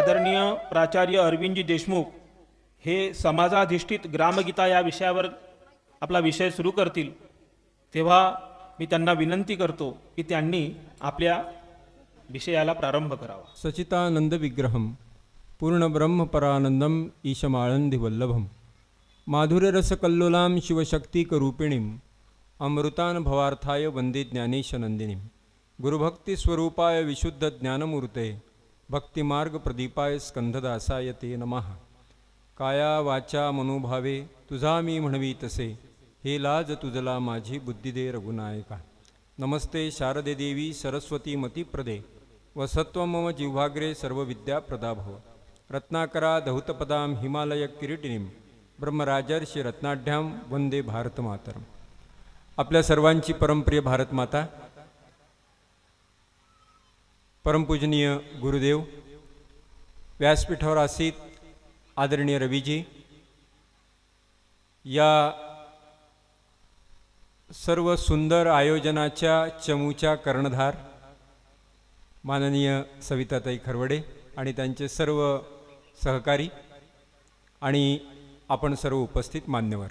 आदरणीय प्राचार्य अरविंदजी देशमुख हे समाजाधिष्ठित ग्रामगीता या विषयावर आपला विषय सुरू करतील तेव्हा मी त्यांना विनंती करतो की त्यांनी आपल्या विषयाला प्रारंभ करावा. सचितानंद विग्रहम पूर्णब्रह्मपरानंदम ईशमाळंदिवल्लभम माधुर्यरसकल्लोलां शिवशक्तिकरूपिणीं अमृतान भवार्थाय वंदे ज्ञानेशनंदिनीं गुरुभक्तिस्वरूपाय विशुद्धज्ञानमूर्ते भक्तिमार्गप्रदीपाय स्कंधदासाय ते नमः. काया वाचा मनोभावे तुझा मी म्हणवी तसे हे लाज तुझला माझी बुद्धी दे रघुनायका. नमस्ते शारदे देवी सरस्वती मतिप्रदे वसत्व मम जिह्वाग्रे सर्वविद्याप्रदा भव. रत्नाकरा धौतपदां हिमालय किरीटिनीं ब्रह्मराजर्षि रत्नाढ्यां वंदे भारतमातरम्. आपल्या सर्वांची परमप्रिय भारतमाता, परमपूजनीय गुरुदेव, व्यासपीठावर आसीत आदरणीय रवीजी, या सर्व सुंदर आयोजनाच्या चमूच्या कर्णधार माननीय सविताताई खरवडे आणि त्यांचे सर्व सहकारी आणि आपण सर्व उपस्थित मान्यवर.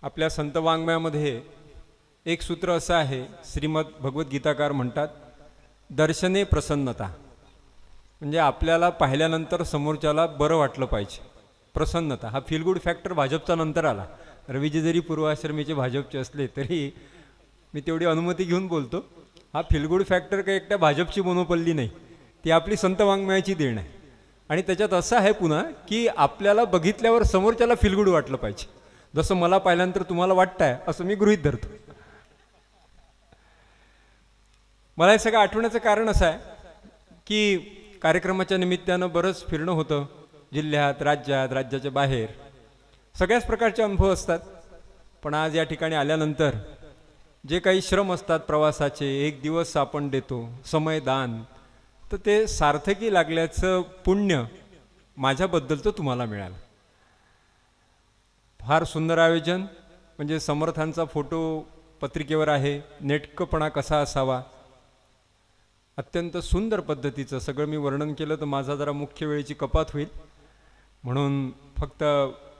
आपल्या संत वाङ्मयामध्ये एक सूत्र असं आहे, श्रीमद भगवद्गीताकार म्हणतात, दर्शने प्रसन्नता. म्हणजे आपल्याला पाहिल्यानंतर समोरच्याला बरं वाटलं पाहिजे. प्रसन्नता हा फील गुड फॅक्टर भाजपचा नंतर आला. रवीजी जरी पूर्वाश्रमीचे भाजपचे असले तरी मी तेवढी अनुमती घेऊन बोलतो, हा फील गुड फॅक्टर काही एकट्या भाजपची मोनोपल्ली नाही, ती आपली संत वाङ्मयाची देण आहे. आणि त्याच्यात असं आहे पुन्हा की आपल्याला बघितल्यावर समोरच्याला फील गुड वाटलं पाहिजे. जसं मला पाहिल्यानंतर तुम्हाला वाटतंय असं मी गृहीत धरतो. मला हे सगळं आठवण्याचं कारण असं आहे की कार्यक्रमाच्या निमित्तानं बरंच फिरणं होतं, जिल्ह्यात, राज्यात, राज्याच्या बाहेर सगळ्याच प्रकारचे अनुभव असतात. पण आज या ठिकाणी आल्यानंतर जे काही श्रम असतात प्रवासाचे, एक दिवस आपण देतो, समयदान, तर ते सार्थकी लागल्याचं पुण्य माझ्याबद्दलचं तुम्हाला मिळालं. फार सुंदर आयोजन, म्हणजे समर्थांचा फोटो पत्रिकेवर आहे, नेटकपणा कसा असावा, अत्यंत सुंदर पद्धतीचं सगळं मी वर्णन केलं तर माझा जरा मुख्य वेळेची कपात होईल, म्हणून फक्त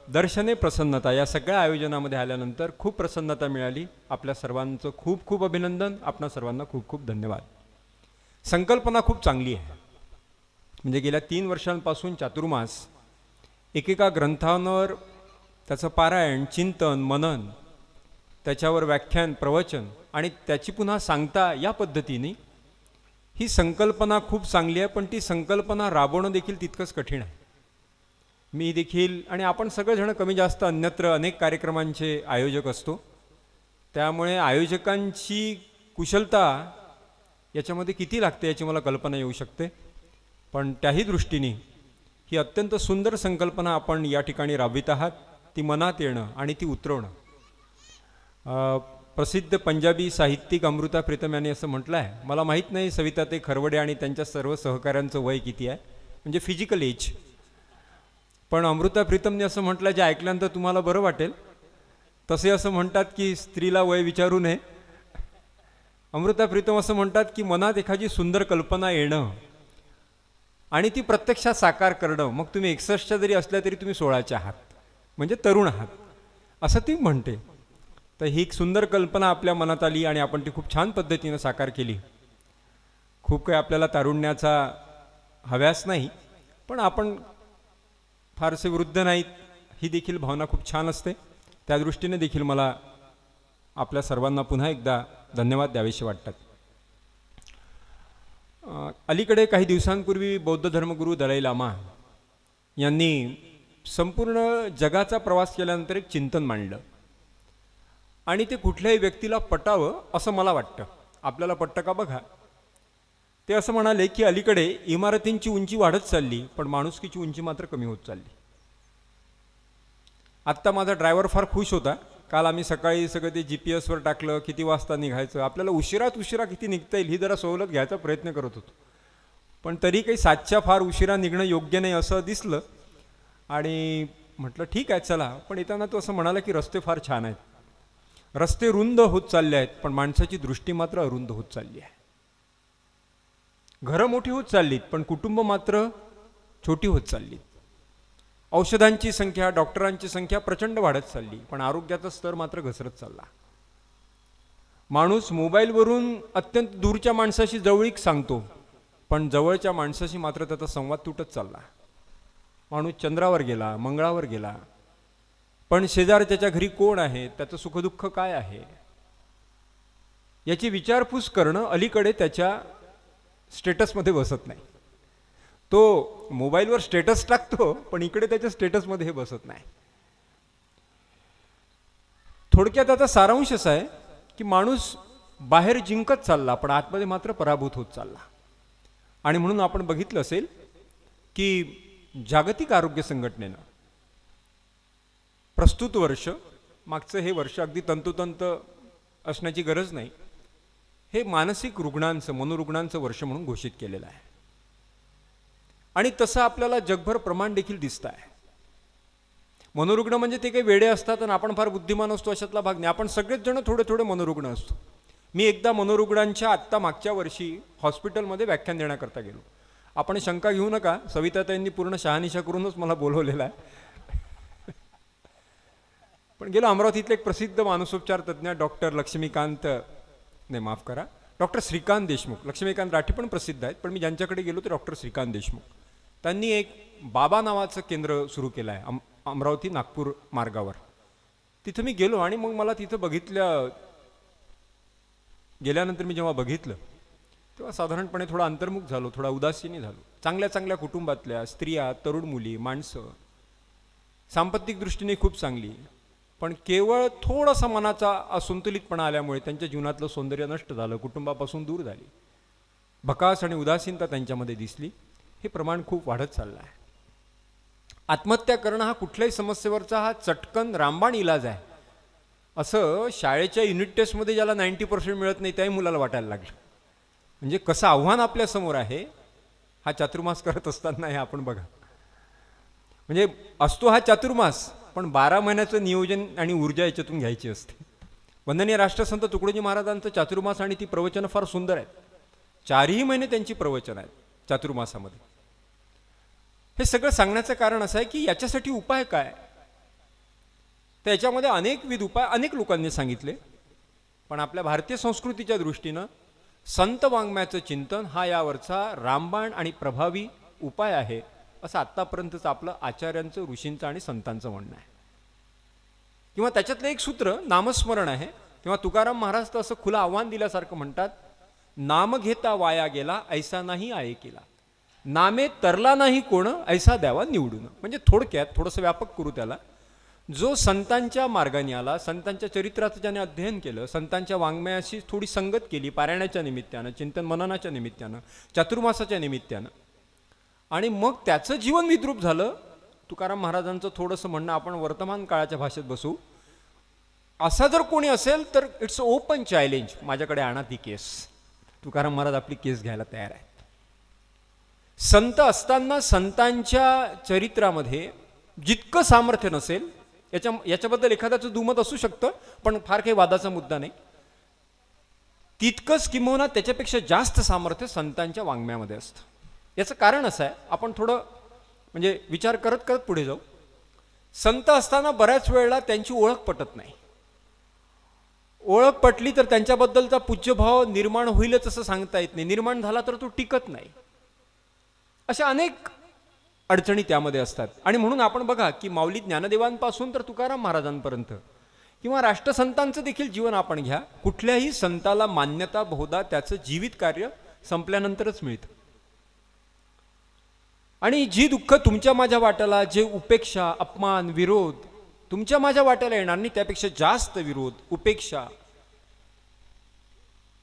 दर्शने प्रसन्नता या सगळ्या आयोजनामध्ये आल्यानंतर खूप प्रसन्नता मिळाली. आपल्या सर्वांचं खूप खूप अभिनंदन, आपणा सर्वांना खूप खूप धन्यवाद. संकल्पना खूप चांगली आहे. म्हणजे गेल्या 3 वर्षांपासून चातुर्मास एकेका ग्रंथांवर त्याचं पारायण, चिंतन, मनन, त्याच्यावर व्याख्यान, प्रवचन आणि त्याची पुन्हा सांगता, या पद्धतीने ही संकल्पना खूप चांगली आहे. पण ती संकल्पना राबवणं देखील तितकंच कठीण आहे. मी देखील आणि आपण सगळेजण कमी जास्त अन्यत्र अनेक कार्यक्रमांचे आयोजक असतो, त्यामुळे आयोजकांची कुशलता याच्यामध्ये किती लागते याची मला कल्पना येऊ शकते. पण त्याही दृष्टीने ही अत्यंत सुंदर संकल्पना आपण या ठिकाणी राबवित आहात. ती मनात येणं आणि ती उतरवणं. प्रसिद्ध पंजाबी साहित्यिक अमृता प्रीतम यांनी असं म्हटलं आहे, मला माहीत नाही सविताताई खरवडे आणि त्यांच्या सर्व सहकाऱ्यांचं वय किती आहे, म्हणजे फिजिकल एज, पण अमृता प्रीतमने असं म्हटलं, जे ऐकल्यानंतर तुम्हाला बरं वाटेल. तसे असं म्हणतात की स्त्रीला वय विचारू नये. अमृता प्रीतम असं म्हणतात की मनात एखादी सुंदर कल्पना येणं आणि ती प्रत्यक्षात साकार करणं, मग तुम्ही 61च्या जरी असल्या तरी तुम्ही 16च्या आहात, म्हणजे तरुण आहात, असं ती म्हणते. तर ही एक सुंदर कल्पना आपल्या मनात आली आणि आपण ती खूप छान पद्धतीनं साकार केली. खूप काही आपल्याला तारुण्याचा हव्यास नाही, पण आपण फारसे वृद्ध नाहीत, ही देखील भावना खूप छान असते. त्या दृष्टीने देखील मला आपल्या सर्वांना पुन्हा एकदा धन्यवाद द्यावेसे वाटतात. अलीकडे काही दिवसांपूर्वी बौद्ध धर्मगुरू दलाई लामा यांनी संपूर्ण जगाचा प्रवास केल्यानंतर एक चिंतन मांडलं आणि ते कुठल्याही व्यक्तीला पटावं असं मला वाटतं. आपल्याला पटतं का बघा. ते असं म्हणाले की अलीकडे इमारतींची उंची वाढत चालली, पण माणुसकीची उंची मात्र कमी होत चालली. आत्ता माझा ड्रायव्हर फार खुश होता. काल आम्ही सकाळी सगळं ते GPS वर टाकलं, किती वाजता निघायचं, आपल्याला उशिरा किती निघता येईल ही जरा सवलत घ्यायचा प्रयत्न करत होतो. पण तरी काही 7च्या फार उशिरा निघणं योग्य नाही असं दिसलं आणि म्हटलं ठीक आहे चला. पण येताना तो असं म्हणाला की रस्ते फार छान आहेत, रस्ते रुंद होत चालले आहेत, पण माणसाची दृष्टी मात्र अरुंद होत चालली आहे. घरं मोठी होत चाललीत, पण कुटुंब मात्र छोटी होत चाललीत. औषधांची संख्या, डॉक्टरांची संख्या प्रचंड वाढत चालली, पण आरोग्याचा स्तर मात्र घसरत चालला. माणूस मोबाईलवरून अत्यंत दूरच्या माणसाशी जवळीक सांगतो, पण जवळच्या माणसाशी मात्र त्याचा संवाद तुटत चालला. माणूस चंद्रावर गेला, मंगळावर गेला, पण शेजार त्याच्या घरी कोण आहे, त्याचं सुखदुःख काय आहे, याची विचारपूस करणं अलीकडे त्याच्या स्टेटसमध्ये बसत नाही. तो मोबाईलवर स्टेटस टाकतो, पण इकडे त्याच्या स्टेटसमध्ये हे बसत नाही. थोडक्यात आता सारांश असा आहे की माणूस बाहेर जिंकत चालला, पण आतमध्ये मात्र पराभूत होत चालला. आणि म्हणून आपण बघितलं असेल की जागतिक आरोग्य संघटनेनं प्रस्तुत वर्ष, मागचं हे वर्ष अगदी तंतोतंत असण्याची गरज नाही, हे मानसिक रुग्णांचं, मनोरुग्णांचं वर्ष म्हणून घोषित केलेलं आहे. आणि तसं आपल्याला जगभर प्रमाण देखील दिसत आहे. मनोरुग्ण म्हणजे ते काही वेडे असतात आणि आपण फार बुद्धिमान असतो अशातला भाग नाही. आपण सगळेच जण थोडे थोडे मनोरुग्ण असतो. मी एकदा मनोरुग्णांच्या आत्ता मागच्या वर्षी हॉस्पिटलमध्ये व्याख्यान देण्याकरता गेलो. आपण शंका घेऊ नका, सविताताईंनी पूर्ण शहानिशा करूनच मला बोलवलेला आहे. पण गेलो. अमरावतीतले एक प्रसिद्ध मानसोपचार तज्ज्ञ डॉक्टर लक्ष्मीकांत, नाही माफ करा, डॉक्टर श्रीकांत देशमुख, लक्ष्मीकांत राठी पण प्रसिद्ध आहेत, पण मी ज्यांच्याकडे गेलो ते डॉक्टर श्रीकांत देशमुख. त्यांनी एक बाबा नावाचं केंद्र सुरू केलं आहे अमरावती नागपूर मार्गावर. तिथं मी गेलो आणि मग मला तिथं गेल्यानंतर मी जेव्हा बघितलं तेव्हा साधारणपणे थोडा अंतर्मुख झालो, थोडा उदासीनी झालो. चांगल्या चांगल्या कुटुंबातल्या स्त्रिया, तरुण मुली, माणसं, सांपत्तिक दृष्टीने खूप चांगली, पण केवळ थोडासा मनाचा असंतुलितपणा आल्यामुळे त्यांच्या जीवनातलं सौंदर्य नष्ट झालं, कुटुंबापासून दूर झाली, भकास आणि उदासीनता त्यांच्यामध्ये दिसली. हे प्रमाण खूप वाढत चाललं आहे. आत्महत्या करणं हा कुठल्याही समस्येवरचा हा चटकन रामबाण इलाज आहे, असं शाळेच्या युनिट टेस्टमध्ये ज्याला 90% मिळत नाही त्याही मुलाला वाटायला लागलं. म्हणजे कसं आव्हान आपल्यासमोर आहे हा चातुर्मास करत असताना हे आपण बघा. म्हणजे असतो हा चातुर्मास, पण 12 महिन्याचं नियोजन आणि ऊर्जा याच्यातून घ्यायची असते. वंदनीय राष्ट्रसंत तुकडोजी महाराजांचं चातुर्मास आणि ती प्रवचनं फार सुंदर आहेत. 4ही महिने त्यांची प्रवचनं आहेत चातुर्मासामध्ये. हे सगळं सांगण्याचं कारण असं आहे की याच्यासाठी उपाय काय, तर याच्यामध्ये अनेकविध उपाय अनेक लोकांनी सांगितले, पण आपल्या भारतीय संस्कृतीच्या दृष्टीनं संत वाङ्मयाचं चिंतन हा यावरचा रामबाण आणि प्रभावी उपाय आहे, असं आत्तापर्यंतचं आपलं आचार्यांचं, ऋषींचं आणि संतांचं म्हणणं आहे. किंवा त्याच्यातलं एक सूत्र नामस्मरण आहे. किंवा तुकाराम महाराज तर असं खुलं आव्हान दिल्यासारखं म्हणतात, नाम घेता वाया गेला ऐसा नाही आहे केला, नामे तरला नाही कोण ऐसा द्यावा निवडून. म्हणजे थोडक्यात थोडंसं व्यापक करू त्याला, जो संतांच्या मार्गाने आला, संतांच्या चरित्राचं ज्याने अध्ययन केलं, संतांच्या वाङ्मयाशी थोडी संगत केली पारायणाच्या निमित्तानं, चिंतन मननाच्या निमित्तानं, चातुर्मासाच्या निमित्तानं, आणि मग त्याचं जीवन विद्रूप झालं. तुकाराम महाराजांचं थोडंसं म्हणणं आपण वर्तमान काळाच्या भाषेत बसू, असा जर कोणी असेल तर इट्स ओपन चॅलेंज, माझ्याकडे आणा ती केस. तुकाराम महाराज आपली केस घ्यायला तयार आहेत. संत असताना संतांच्या चरित्रामध्ये जितकं सामर्थ्य नसेल, याच्याबद्दल एखाद्याचं दुमत असू शकतं, पण फार काही वादाचा मुद्दा नाही, तितकंच किंबहुना त्याच्यापेक्षा जास्त सामर्थ्य संतांच्या वाङ्मयामध्ये असतं. याचं कारण असं आहे, आपण थोडं म्हणजे विचार करत करत पुढे जाऊ. संत असताना बऱ्याच वेळेला त्यांची ओळख पटत नाही. ओळख पटली तर त्यांच्याबद्दलचा पूज्यभाव निर्माण होईलच असं सांगता येत नाही, निर्माण झाला तर तो टिकत नाही. अशा अनेक अडचणी त्यामध्ये असतात. आणि म्हणून आपण बघा की माऊली ज्ञानदेवांपासून तर तुकाराम महाराजांपर्यंत किंवा राष्ट्रसंतांचं देखील जीवन आपण घ्या, कुठल्याही संताला मान्यता बहुधा त्याचं जीवित कार्य संपल्यानंतरच मिळतं. आणि जी दुःख तुमच्या माझ्या वाट्याला, जे उपेक्षा, अपमान, विरोध तुमच्या माझ्या वाट्याला येणार नाही, त्यापेक्षा जास्त विरोध, उपेक्षा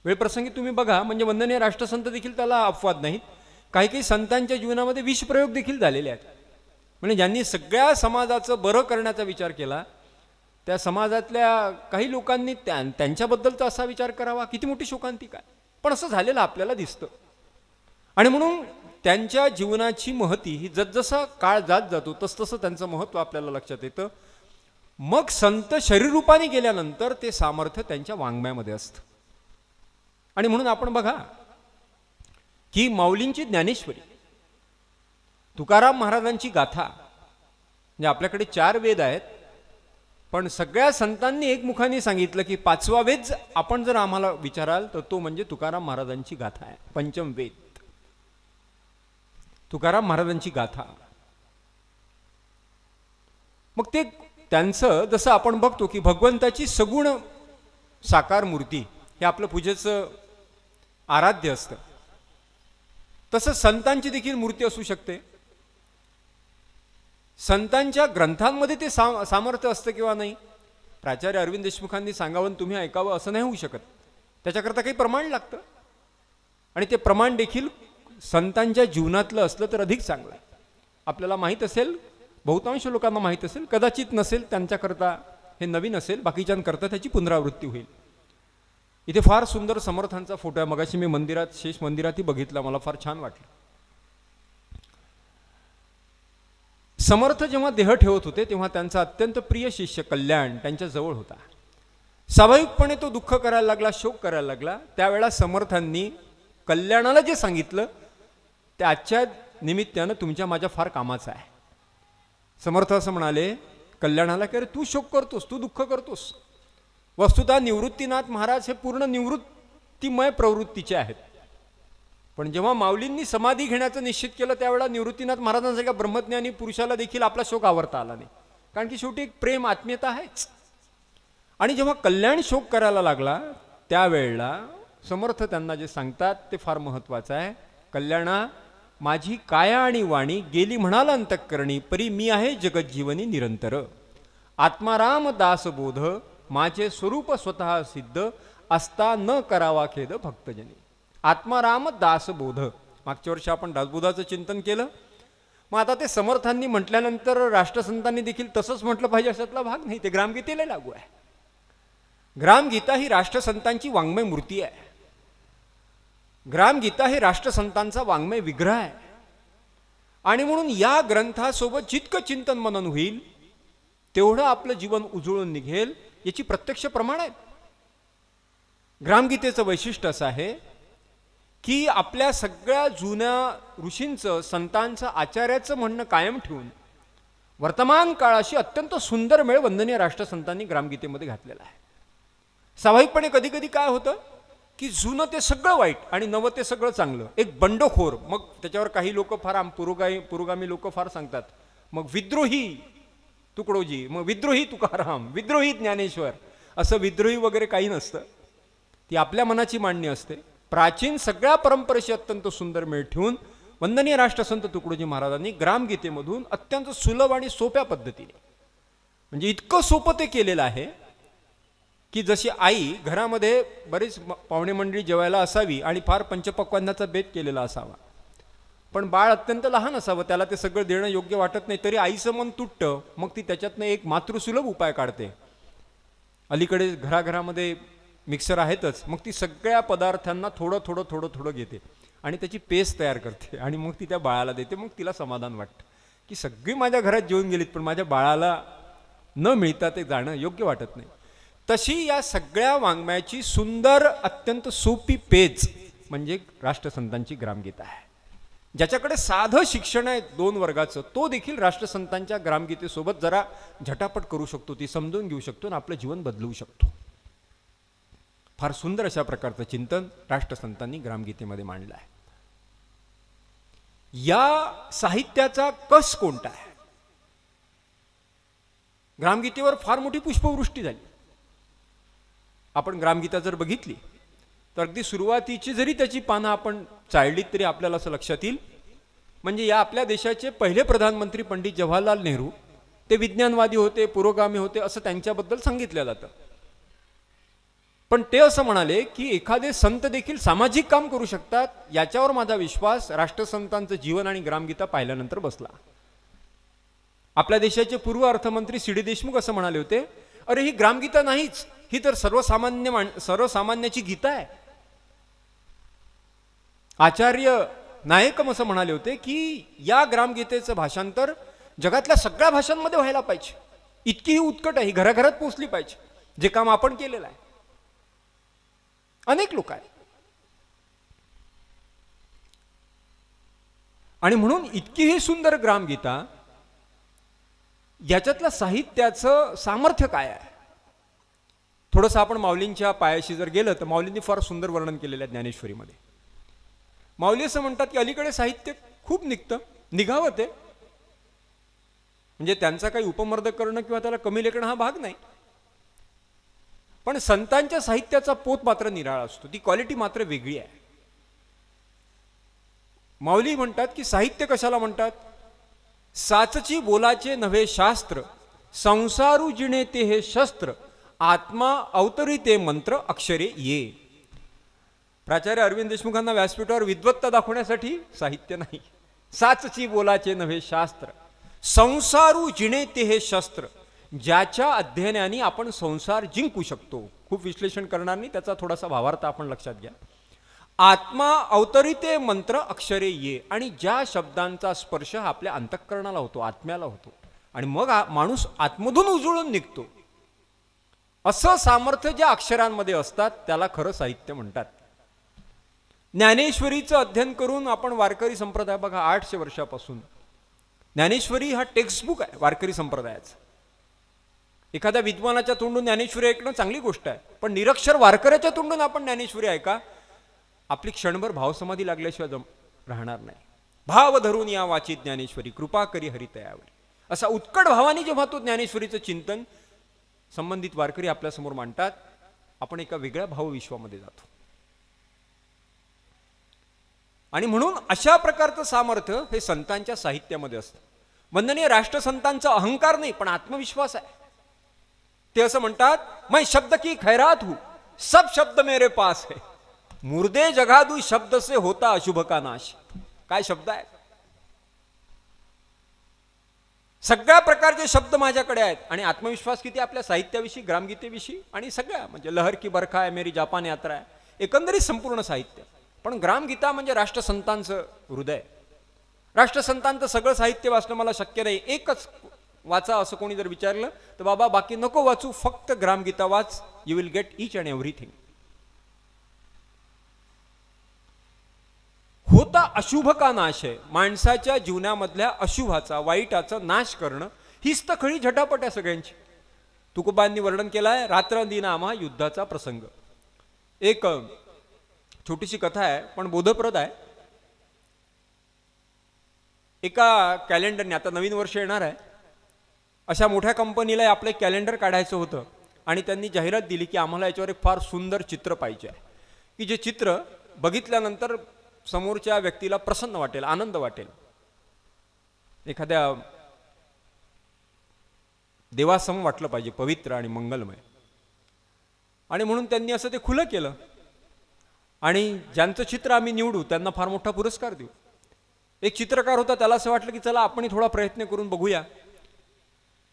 वेळप्रसंगी तुम्ही बघा. म्हणजे वंदनीय राष्ट्रसंत देखील त्याला अपवाद नाहीत. काही काही संतांच्या जीवनामध्ये विषप्रयोग देखील झालेले आहेत. म्हणजे ज्यांनी सगळ्या समाजाचं बरं करण्याचा विचार केला, त्या समाजातल्या काही लोकांनी त्यांच्याबद्दलचा असा विचार करावा, किती मोठी शोकांतिका आहे. पण असं झालेलं आपल्याला दिसतं. आणि म्हणून त्यांच्या जीवनाची महती ही जसजसा काळ जात जातो तसतसं त्यांचं महत्त्व आपल्याला लक्षात येतं. मग संत शरीररूपाने गेल्यानंतर ते सामर्थ्य त्यांच्या वाङ्मयामध्ये असतं. आणि म्हणून आपण बघा की माऊलींची ज्ञानेश्वरी, तुकाराम महाराजांची गाथा, म्हणजे आपल्याकडे 4 वेद आहेत, पण सगळ्या संतांनी एकमुखाने सांगितलं की 5वा वेद आपण जर आम्हाला विचाराल तर तो म्हणजे तुकाराम महाराजांची गाथा आहे. पंचम वेद तुकाराम महाराजांची गाथा. मग ते त्यांचं जसं आपण बघतो की भगवंताची सगुण साकार मूर्ती हे आपलं पूजेचं आराध्य असतं, तसं संतांची देखील मूर्ती असू शकते. संतांच्या ग्रंथांमध्ये ते सामर्थ्य असतं किंवा नाही, प्राचार्य अरविंद देशमुखांनी सांगावं तुम्ही ऐकावं असं नाही होऊ शकत. त्याच्याकरता काही प्रमाण लागतं, आणि ते प्रमाण देखील संतांच्या जीवनातलं असलं तर अधिक चांगलं आहे. आपल्याला माहीत असेल, बहुतांश लोकांना माहीत असेल, कदाचित नसेल, त्यांच्याकरता हे नवीन असेल, बाकीच्यांकरता त्याची पुनरावृत्ती होईल. इथे फार सुंदर समर्थांचा फोटो आहे. मगाशी मी मंदिरात, शेष मंदिरातही बघितला, मला फार छान वाटलं. समर्थ जेव्हा देह ठेवत होते तेव्हा त्यांचा अत्यंत प्रिय शिष्य कल्याण त्यांच्या जवळ होता. स्वाभाविकपणे तो दुःख करायला लागला, शोक करायला लागला. त्यावेळेला समर्थांनी कल्याणाला जे सांगितलं ते आजच्या निमित्तानं तुमच्या माझ्या फार कामाचं आहे. समर्थ असं म्हणाले कल्याणाला की अरे तू शोक करतोस, तू दुःख करतोस. वस्तुतः निवृत्तीनाथ महाराज हे पूर्ण निवृत्तीमय प्रवृत्तीचे आहेत. पण जेव्हा माऊलींनी समाधी घेण्याचं निश्चित केलं त्यावेळेला निवृत्तीनाथ महाराजांसारख्या ब्रह्मज्ञानी पुरुषाला देखील आपला शोक आवरता आला नाही, कारण की शेवटी एक प्रेम आत्मीयता आहेच. आणि जेव्हा कल्याण शोक करायला लागला त्यावेळेला समर्थ त्यांना जे सांगतात ते फार महत्वाचं आहे. कल्याणा, माझी काया आणि वाणी गेली म्हणाला अंतःकरणी, परी मी आहे जगज्जीवनी निरंतर. आत्माराम दास बोध, माझे स्वरूप स्वतः सिद्ध, असता न करावा खेद भक्तजनी. आत्माराम दासबोध. मागच्या वर्षी आपण दासबोधाचं चिंतन केलं. मग आता ते समर्थांनी म्हटल्यानंतर राष्ट्रसंतांनी देखील तसंच म्हटलं पाहिजे अशातला भाग नाही. ते ग्रामगीतेला लागू आहे. ग्रामगीता ही राष्ट्रसंतांची वाङ्मय मूर्ती आहे. ग्रामगीता हे राष्ट्रसंतांचा वाङ्मय विग्रह आहे. आणि म्हणून या ग्रंथासोबत जितकं चिंतन मनन होईल तेवढं आपलं जीवन उजळून निघेल, याची प्रत्यक्ष प्रमाण आहेत. ग्रामगीतेचं वैशिष्ट्य असं आहे की आपल्या सगळ्या जुन्या ऋषींचं, संतांचं, आचार्याचं म्हणणं कायम ठेवून वर्तमान काळाशी अत्यंत सुंदर मेळ वंदनीय राष्ट्रसंतांनी ग्रामगीतेमध्ये घातलेला आहे. स्वाभाविकपणे कधी कधी काय होतं की जुनं ते सगळं वाईट आणि नवं ते सगळं चांगलं, एक बंडखोर. मग त्याच्यावर काही लोक फार पुरोगामी लोक फार सांगतात, मग विद्रोही तुकडोजी, मग विद्रोही तुकाराम, विद्रोही ज्ञानेश्वर. असं विद्रोही वगैरे काही नसतं. ती आपल्या मनाची मांडणी असते. प्राचीन सगळ्या परंपरेशी अत्यंत सुंदर मेळ ठेवून वंदनीय राष्ट्रसंत तुकडोजी महाराजांनी ग्रामगीतेमधून अत्यंत सुलभ आणि सोप्या पद्धतीने, म्हणजे इतकं सोपं ते केलेलं आहे की जशी आई घरामध्ये बरीच पाहुणे मंडळी जेवायला असावी आणि फार पंचपक्वान्नाचा बेत केलेला असावा, पण बाळ अत्यंत लहान असावं, त्याला ते सगळं देणं योग्य वाटत नाही, तरी आईचं मन तुटतं. मग ती त्याच्यातनं एक मातृसुलभ उपाय काढते. अलीकडे घराघरामध्ये मिक्सर आहेतच, मग ती सगळ्या पदार्थांना थोडं थोडं थोडं थोडं घेते आणि त्याची पेस्ट तयार करते आणि मग ती त्या बाळाला देते. मग तिला समाधान वाटतं की सगळी माझ्या घरात जेवून गेलीत पण माझ्या बाळाला न मिळता ते जाणं योग्य वाटत नाही. तशी या सगळ्या वाङ्मयाची सुंदर अत्यंत सोपी पेज म्हणजे राष्ट्रसंतांची ग्रामगीता आहे. ज्याच्याकडे साधं शिक्षण आहे 2 वर्गाचं, तो देखील राष्ट्रसंतांच्या ग्रामगीतेसोबत जरा झटापट करू शकतो, ती समजून घेऊ शकतो आणि आपलं जीवन बदलवू शकतो. फार सुंदर अशा प्रकारचं चिंतन राष्ट्रसंतांनी ग्रामगीतेमध्ये मांडलं आहे. या साहित्याचा कस कोणता आहे? ग्रामगीतेवर फार मोठी पुष्पवृष्टी झाली. आपण ग्रामगीता जर बघितली तर अगदी सुरुवातीची जरी त्याची पानं आपण चाळलीत तरी आपल्याला असं लक्षात येईल, म्हणजे या आपल्या देशाचे पहिले प्रधानमंत्री पंडित जवाहरलाल नेहरू, ते विज्ञानवादी होते, पुरोगामी होते असं त्यांच्याबद्दल सांगितलं जातं. पण ते असं म्हणाले की एखादे संत देखील सामाजिक काम करू शकतात, याच्यावर माझा विश्वास राष्ट्रसंतांचं जीवन आणि ग्रामगीता पाहिल्यानंतर बसला. आपल्या देशाचे पूर्व अर्थमंत्री सी.डी. देशमुख असं म्हणाले होते, अरे ही ग्रामगीता नाहीच, ही तर सर्वसामान्याची गीता आहे. आचार्य नायकम असं म्हणाले होते की या ग्रामगीतेचं भाषांतर जगातल्या सगळ्या भाषांमध्ये व्हायला पाहिजे, इतकी ही उत्कट आहे, ही घराघरात पोहोचली पाहिजे, जे काम आपण केलेलं आहे. अनेक लोक आहेत. आणि म्हणून इतकी ही सुंदर ग्रामगीता, याच्यातलं साहित्याचं सामर्थ्य काय आहे? थोडंसं आपण माऊलींच्या पायाशी जर गेलं तर माऊलींनी फार सुंदर वर्णन केलेलं आहे ज्ञानेश्वरीमध्ये. माऊली असं म्हणतात की अलीकडे साहित्य खूप निघावं ते, म्हणजे त्यांचा काही उपमर्द करणं किंवा त्याला कमी लेखणं हा भाग नाही, पण संतांच्या साहित्याचा पोत मात्र निराळा असतो, ती क्वालिटी मात्र वेगळी आहे. माऊली म्हणतात की साहित्य कशाला म्हणतात? साचची बोलाचे नव्हे शास्त्र, संसारू जिणे ते हे शस्त्र, आत्मा अवतरी ते मंत्र अक्षरे ये. प्राचार्य अरविंद देशमुखांना व्यासपीठावर विद्वत्ता दाखवण्यासाठी साहित्य नाही. साचची बोलाचे नव्हे शास्त्र, संसारू जिणे ते हे शस्त्र, ज्याच्या अध्ययनाने आपण संसार जिंकू शकतो. खूप विश्लेषण करणार नाही, त्याचा थोडासा भावार्थ आपण लक्षात घ्या. आत्मा अवतरिते मंत्र अक्षरे ये, आणि ज्या शब्दांचा स्पर्श आपल्या अंतःकरणाला होतो, आत्म्याला होतो, आणि मग माणूस आतमधून उजळून निघतो, असं सामर्थ्य ज्या अक्षरांमध्ये असतात त्याला खरं साहित्य म्हणतात. ज्ञानेश्वरीचं अध्ययन करून आपण वारकरी संप्रदाय बघा, 800 वर्षापासून ज्ञानेश्वरी हा टेक्स्टबुक आहे वारकरी संप्रदायाचं. एखाद्या विद्वानाच्या तोंडून ज्ञानेश्वरी ऐकणं चांगली गोष्ट आहे, पण निरक्षर वारकऱ्याच्या तोंडून आपण ज्ञानेश्वरी ऐका, आपली क्षणभर भावसमाधी लागल्याशिवाय राहणार नाही. भाव धरून या वाचित ज्ञानेश्वरी, कृपा करी हरितयावरी, असा उत्कट भावाने जेव्हा तो ज्ञानेश्वरीचं चिंतन संबंधित वारकरी आपल्यासमोर मांडतात, आपण एका वेगळ्या भावविश्वामध्ये जातो. आणि म्हणून अशा प्रकारचं सामर्थ्य हे संतांच्या साहित्यामध्ये असतं. वंदनीय राष्ट्रसंतांचा अहंकार नाही, पण आत्मविश्वास आहे. ते असं म्हणतात, मैं शब्द की खैरात हूं, सब शब्द मेरे पास है, मुर्दे जगादू शब्द से होता अशुभ का नाश. काय शब्द आहे? सगळ्या प्रकारचे शब्द माझ्याकडे आहेत. आणि आत्मविश्वास किती आपल्या साहित्याविषयी, ग्रामगीतेविषयी, आणि सगळ्या म्हणजे लहर की बरखा आहे, मेरी जापान यात्रा आहे, एकंदरीत संपूर्ण साहित्य. पण ग्रामगीता म्हणजे राष्ट्रसंतांचं हृदय. राष्ट्रसंतांचं सगळं साहित्य वाचणं मला शक्य नाही. एकच वाचा असं कोणी जर विचारलं तर बाबा बाकी नको वाचू, फक्त ग्रामगीता वाच, you will get each and everything. होता अशुभ का नाश आहे, माणसाच्या जीवनामधल्या अशुभाचा, वाईटाचा नाश करणं, हीच तर खरी झटापट आहे सगळ्यांची. तुकोबांनी वर्णन केलंय, रात्र दिन आम्हा युद्धाचा प्रसंग. एक छोटीशी कथा आहे पण बोधप्रद आहे. एका कॅलेंडरने, आता नवीन वर्ष येणार आहे, अशा मोठ्या कंपनीला आपलं कॅलेंडर काढायचं होतं, आणि त्यांनी जाहिरात दिली की आम्हाला याच्यावर एक फार सुंदर चित्र पाहिजे आहे, की जे चित्र बघितल्यानंतर समोरच्या व्यक्तीला प्रसन्न वाटेल, आनंद वाटेल, एखाद्या देवासम वाटलं पाहिजे, पवित्र आणि मंगलमय. आणि म्हणून त्यांनी असं ते खुलं केलं, आणि ज्यांचं चित्र आम्ही निवडू त्यांना फार मोठा पुरस्कार देऊ. एक चित्रकार होता, त्याला असं वाटलं की चला आपण थोडा प्रयत्न करून बघूया.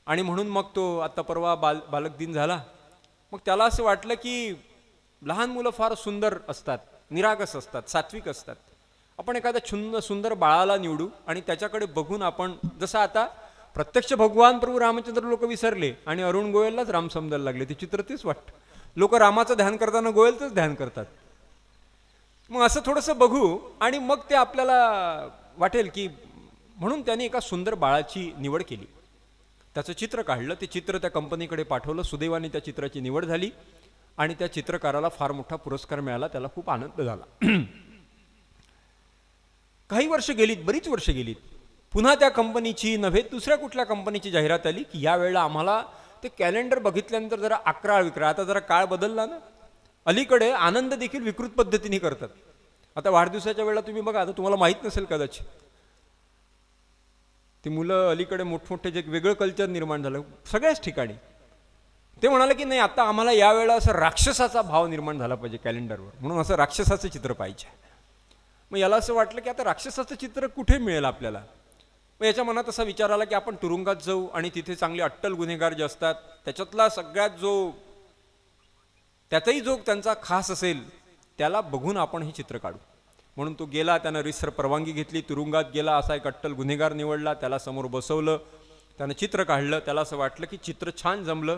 आणि म्हणून मग तो आता परवा बालक दिन झाला, मग त्याला असं वाटलं की लहान मुलं फार सुंदर असतात, निरागस असतात, सात्विक असतात, आपण एखाद्या सुंदर बाळाला निवडू आणि त्याच्याकडे बघून आपण, जसं आता प्रत्यक्ष भगवान प्रभू रामचंद्र लोक विसरले आणि अरुण गोयललाच राम समजायला लागले, ते चित्र तेच वाटतं. लोक रामाचं ध्यान करताना गोयलचंच ध्यान करतात. मग असं थोडंसं बघू आणि मग ते आपल्याला वाटेल की, म्हणून त्याने एका सुंदर बाळाची निवड केली, त्याचं चित्र काढलं, ते चित्र त्या कंपनीकडे पाठवलं, सुदैवाने त्या चित्राची निवड झाली आणि त्या चित्रकाराला फार मोठा पुरस्कार मिळाला, त्याला खूप आनंद झाला. काही वर्ष गेलीत, बरीच वर्ष गेलीत, पुन्हा त्या कंपनीची नव्हे दुसऱ्या कुठल्या कंपनीची जाहिरात आली की यावेळेला आम्हाला ते कॅलेंडर बघितल्यानंतर जरा अकराळ विक्रा, आता जरा काळ बदलला ना, अलीकडे आनंद देखील विकृत पद्धतीने करतात. आता वाढदिवसाच्या वेळेला तुम्ही बघा, आता तुम्हाला माहीत नसेल कदाचित, ती मुलं अलीकडे मोठमोठे जे वेगळं कल्चर निर्माण झालं सगळ्याच ठिकाणी. ते म्हणाले की नाही, आता आम्हाला यावेळेला असं राक्षसाचा भाव निर्माण झाला पाहिजे कॅलेंडरवर, म्हणून असं राक्षसाचं चित्र पाहिजे. मग याला असं वाटलं की आता राक्षसाचं चित्र कुठे मिळेल आपल्याला. मग याच्या मनात असा विचार आला की आपण तुरुंगात जाऊ आणि तिथे चांगले अट्टल गुन्हेगार जे असतात त्याच्यातला सगळ्यात त्याचाही जो त्यांचा खास असेल त्याला बघून आपण हे चित्र काढू. म्हणून तो गेला, त्यानं रीतसर परवानगी घेतली, तुरुंगात गेला, असा एक अट्टल गुन्हेगार निवडला, त्याला समोर बसवलं, त्यानं चित्र काढलं. त्याला असं वाटलं की चित्र छान जमलं,